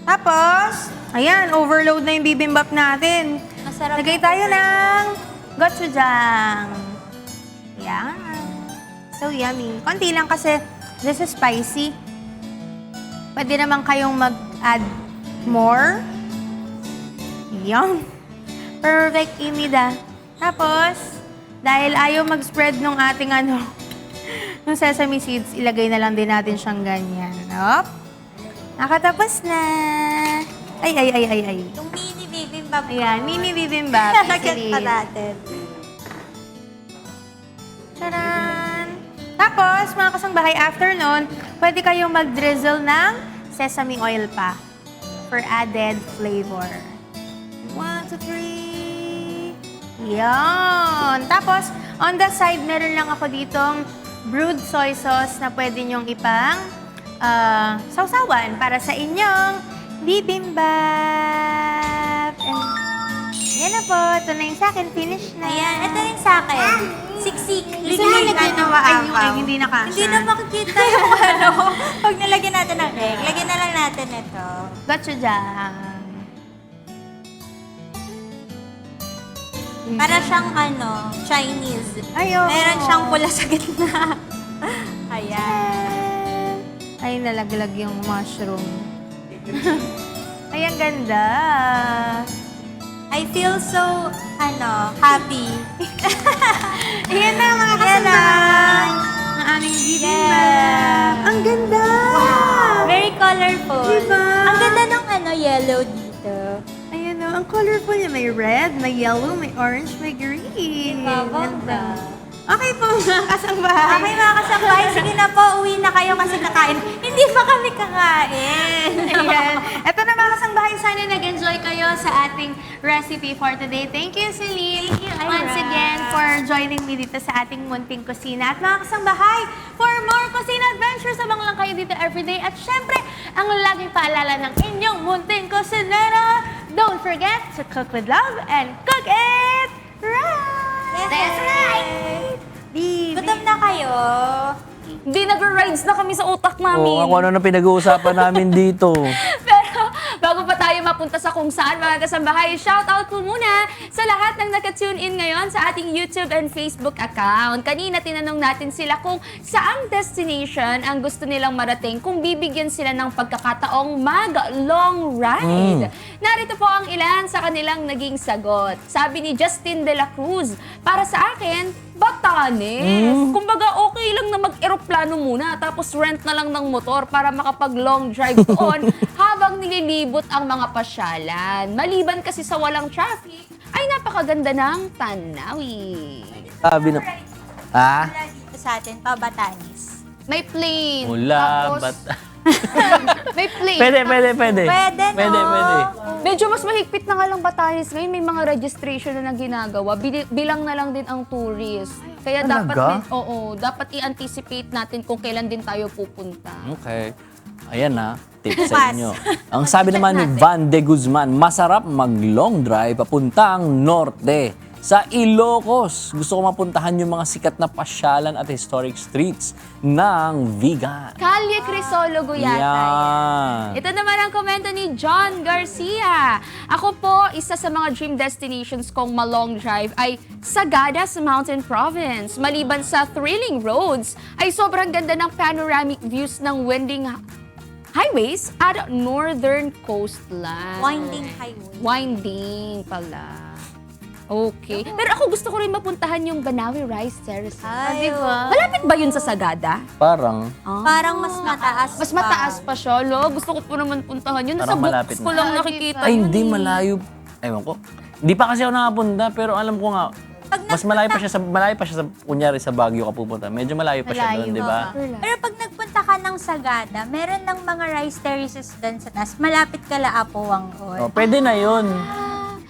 Tapos, ayan, overload na yung bibimbap natin. Masarap. Lagay tayo ng gochujang. Yan. So yummy. Konti lang kasi this is spicy. Pwede naman kayong mag-add more. Yan. Perfect, Imida. Tapos, dahil ayaw mag-spread nung ating nung sesame seeds, ilagay na lang din natin siyang ganyan. Hop. Nakatapos na. Ay. Yung mini bibimbap. Ayan, mini bibimbap. Lalagyan pa Isilin. natin. Taran! Tapos, mga kasangbahay, after nun, pwede kayong mag-drizzle ng sesame oil pa for added flavor. 1, 2, 3. Yan! Tapos, on the side, meron lang ako ditong brewed soy sauce na pwede nyong ipang sausawan para sa inyong bibimbap. And yan na po. Ito na yung sa akin. Finish na. Ayan, ito rin sa akin. Siksik. Gusto nyo lagyan ng yung egg, hindi nakasya. Hindi na makikita yung Pag nilagyan natin ng egg, lagyan na lang natin ito. Gochujang. Para siyang Chinese. Ay, oo. Meron siyang pula sa gitna. Ayan. Ay, nalaglag yung mushroom. Ay, ang ganda. I feel so, happy. Ayan na, mga kasambay. Ang aming bibimbap. Ang ganda. Very colorful. Diba? Ang ganda ng yellow dito. Ayan o. Ang colorful niya. May red, may yellow, may orange, may green. Ganda. Okay po, mga kasangbahay. Okay mga kasambahay, sige na po, uwi na kayo kasi kakain. Hindi pa kami kakain. Ayan. Ito na mga kasangbahay, sana nag-enjoy kayo sa ating recipe for today. Thank you, Celine. Once again for joining me dito sa ating munting kusina. At mga kasangbahay, for more kusina adventures, abang lang kayo dito everyday. At syempre, ang laging paalala ng inyong munting kusinera, don't forget to cook with love and cook it right! That's right! Gutom na kayo. Di nag-rides na kami sa utak Oo, namin. ako ano na pinag-uusapan namin dito. Pero bago pa tayo mapunta sa kung saan, mga kasambahay, shoutout po muna sa lahat ng naka-tune in ngayon sa ating YouTube and Facebook account. Kanina tinanong natin sila kung saang destination ang gusto nilang marating kung bibigyan sila ng pagkakataong mag-long ride. Narito po ang ilan sa kanilang naging sagot. Sabi ni Justin De La Cruz, para sa akin, Batanes. Kumbaga, okay lang na mag-eroplano muna tapos rent na lang ng motor para makapag-long drive doon habang nililibot ang mga pasyalan. Maliban kasi sa walang traffic, ay napakaganda ng Tanawi. Sabi na, ha? Wala dito sa atin, pa Batanes. May plane. Mula, tapos, bat... may plane. Pwede. Pwede, no? Pwede. Medyo mas mahigpit na nga lang Batanes ngayon. May mga registration na ginagawa. Bilang na lang din ang tourist. Kaya dapat Talaga? dapat i-anticipate natin kung kailan din tayo pupunta. Okay. Ayan na, tips sa inyo. Ang sabi naman ni Van de Guzman, masarap mag-long drive papuntang norte. Sa Ilocos, gusto ko mapuntahan yung mga sikat na pasyalan at historic streets ng Vigan. Kalye Crisologo yata. Yan. Ito naman ang komento ni John Garcia. Ako po, isa sa mga dream destinations kong ma-long drive ay Sagadas Mountain Province. Maliban sa thrilling roads, ay sobrang ganda ng panoramic views ng winding highways at northern coastline. Winding highway. Winding pala. Okay. Pero ako gusto ko rin mapuntahan yung Banawi Rice Terrace. Ay, Malapit ba yun sa Sagada? Parang, Parang mas mataas Mas mataas pa siya, lo. Gusto ko po naman puntahan yun. Sa Parang malapit books ko na. lang nakikita ay yun hindi eh. malayo. Ewan ko. Hindi pa kasi ako nakapunta, pero alam ko nga, mas malayo pa siya sa, kunyari sa Baguio ka pupunta. Medyo malayo pa siya doon, di ba? Pero pag nagpunta ka ng Sagada, meron ng mga rice terraces doon sa taas. Malapit ka la Apuang Oh, pwede na yun.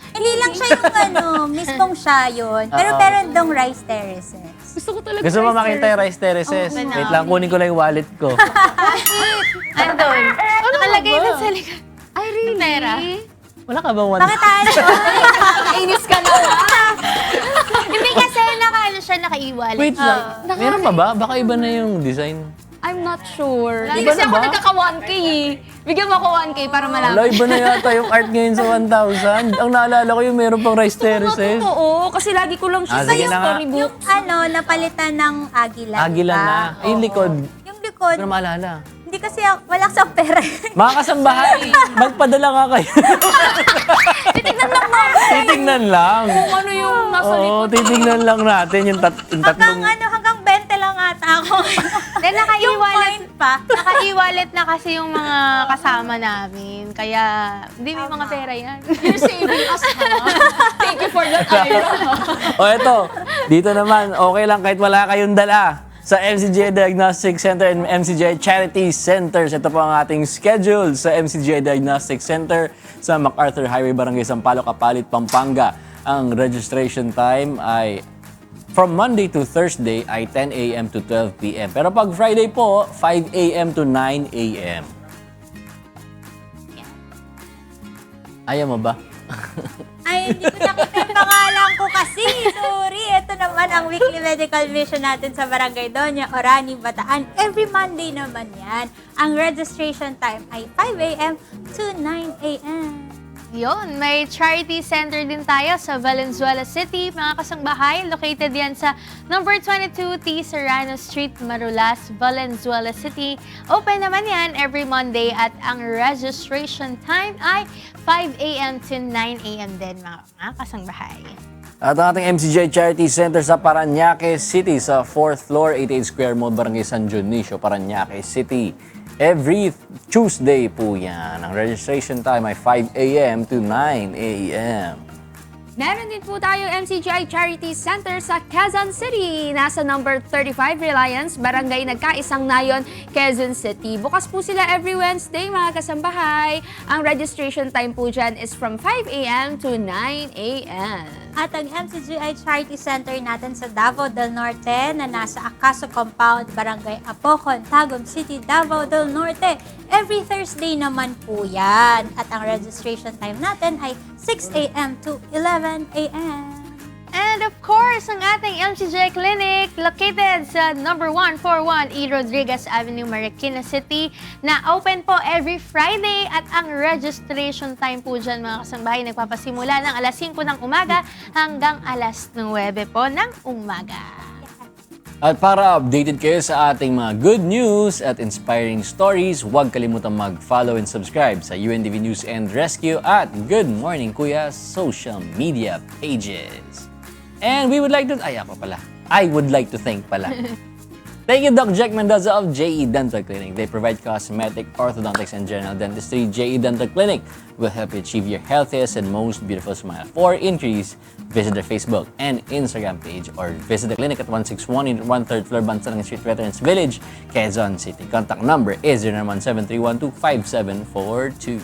Hindi lang siya yung mismong siya yun. Pero meron dong rice terraces. Gusto ko talaga. Gusto mo makita yung rice terraces? Wait lang, kunin ko lang yung wallet ko. Andun. Nakalagay doon sa likod. Ay, really? Pera. Wala ka ba one? Pakitaan mo. Inis ka na ba? Hindi kasi naka-iwalay. Wait lang. Meron pa ba? Baka iba na yung design. I'm not sure. Hindi Iba kasi na ako ba? nagkaka 1K eh. Bigyan mo ako 1K para malaman. Wala, iba na yata yung art ngayon sa 1,000. Ang naalala ko yung meron pang rice terraces. Oo, kasi lagi ko lang siya sa Sige na nga. storybook. Napalitan ng agila. Agila diba? na. Eh, yung likod. Yung likod. Hindi ko na maalala. Hindi kasi wala sa pera. Mga kasambahay, magpadala nga kayo. Titignan lang namin. Titingnan lang. Kung ano yung nasa Oo, likod. titingnan lang natin yung tatlong... Hanggang 20 lang ata ako. Then Yung point pa. naka-e-wallet na kasi yung mga kasama namin. Kaya, hindi may mga pera yan. You're saving us, ha? Thank you for that, Ira. O eto, dito naman, okay lang kahit wala kayong dala. Sa MCGI Diagnostic Center and MCGI Charity Centers, ito po ang ating schedule sa MCGI Diagnostic Center sa MacArthur Highway, Barangay Sampaloc, Kapalit, Pampanga. Ang registration time ay from Monday to Thursday ay 10 a.m. to 12 p.m. Pero pag Friday po, 5 a.m. to 9 a.m. Ayaw mo ba? Ay, hindi ko nakita yung pangalan ko kasi. Sorry. Ito naman ang weekly medical vision natin sa Barangay Doña Orani, Bataan. Every Monday naman yan. Ang registration time ay 5 a.m. to 9 a.m. Yun, may charity center din tayo sa Valenzuela City. Mga kasangbahay, located yan sa number 22 T. Serrano Street, Marulas, Valenzuela City. Open naman yan every Monday at ang registration time ay 5 a.m. to 9 a.m. din, mga kasangbahay. At ang ating MCJ Charity Center sa Parañaque City sa 4th floor, 88 Square Mall, Barangay San Dionisio, Parañaque City. Every Tuesday po yan. Ang registration time ay 5 a.m. to 9 a.m. Meron din po tayong MCGI Charity Center sa Quezon City. Nasa number 35 Reliance, Barangay Nagkaisang Nayon, Quezon City. Bukas po sila every Wednesday, mga kasambahay. Ang registration time po dyan is from 5 a.m. to 9 a.m. At ang MCGI Charity Center natin sa Davao del Norte na nasa Acaso Compound, Barangay Apocon, Tagum City, Davao del Norte. Every Thursday naman po yan. At ang registration time natin ay 6 a.m. to 11 a.m. And of course, ang ating MCJ Clinic located sa number 141 E. Rodriguez Avenue, Marikina City na open po every Friday at ang registration time po dyan mga kasambahay nagpapasimula ng alas 5 ng umaga hanggang alas 9 po ng umaga. At para updated kayo sa ating mga good news at inspiring stories, huwag kalimutang mag-follow and subscribe sa UNTV News and Rescue at Good Morning Kuya social media pages. And we would like to... I would like to thank pala. Thank you, Doc Jack Mendoza of JE Dental Clinic. They provide cosmetic, orthodontics, and general dentistry. JE Dental Clinic will help you achieve your healthiest and most beautiful smile. For inquiries, visit their Facebook and Instagram page or visit the clinic at 161 in 1/3 floor, Bansalang Street, Veterans Village, Quezon City. Contact number is 091-7312-5742.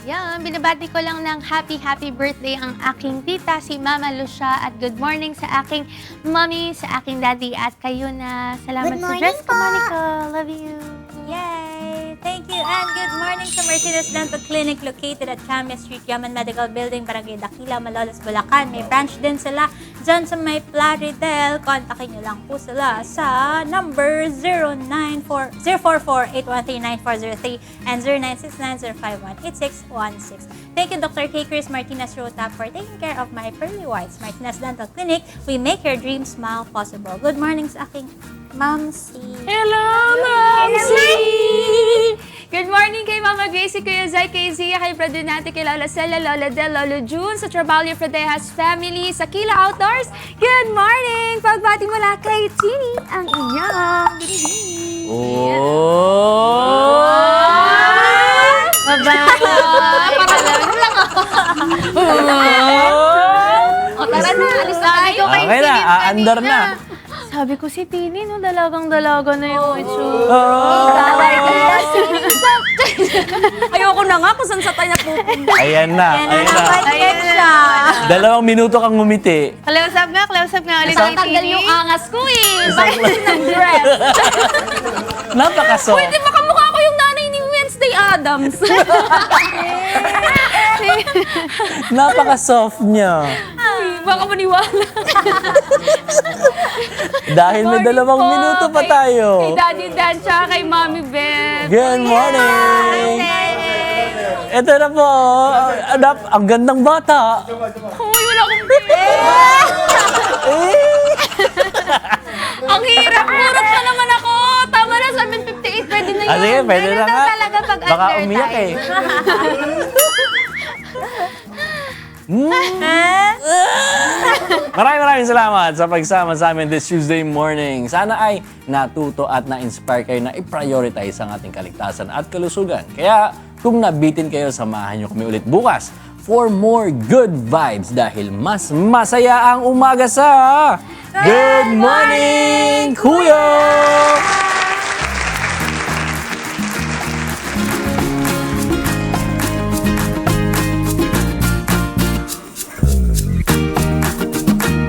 Yan, binabati ko lang ng happy birthday ang aking tita, si Mama Lucia, at good morning sa aking mommy, sa aking daddy, at kayo na. Salamat Good sa morning dress ko, po. Monica. Love you. Yay! Thank you and good morning sa Mercedes Dental Clinic located at Camia Street, Yaman Medical Building, Barangay Dakila, Malolos, Bulacan. May branch din sila dyan sa may Plaridel. Kontakin nyo lang po sila sa number 044-813-9403 and 0969-051-8616. Thank you, Dr. K. Chris Martinez Rota, for taking care of my pearly whites. Martinez Dental Clinic, we make your dreams smile possible. Good morning sa aking Mamsi. Hello, Mamsi! Good morning kay Mama Gracie, Kuya Zay, kay Zia, kay Brother Nati, kay Lola Cela, Lola Del, Lolo June, sa Trabalio Fredehas family, sa Kila Outdoors. Good morning! Pagbati mula kay Tini, ang inyong binibi. Oh! Bye-bye. O tara na, alis na tayo. Okay na, aandar na. Sabi ko si Tini, no, dalagang-dalaga na yung itsura. Ayoko na nga kung saan sa tayo napupunta. Ayan na, ayan na. Ayan siya. 2 minuto kang ngumiti. Close up nga ulit kay Tanggal Tini. yung angas ko eh. Bakit ng dress? Napakaso. Pwede makamukha ko yung nanay ni Wednesday Adams. Napaka-soft niya. Baka maniwala. Dahil may 2 minuto pa tayo. Kay Daddy Dan, tsaka kay Mommy Beth. Good morning! Ito na po. Ang gandang bata. Uy, wala akong Ang hirap. Murot pa naman ako. Tama na, 7:58. Pwede na yun. Sige, pwede na nga. Talaga pag Baka under umiyak time. eh. Maraming salamat sa pagsama sa amin this Tuesday morning. Sana ay natuto at na-inspire kayo na i-prioritize ang ating kaligtasan at kalusugan. Kaya kung nabitin kayo, samahan nyo kami ulit bukas for more good vibes dahil mas masaya ang umaga sa Good Morning, Kuya!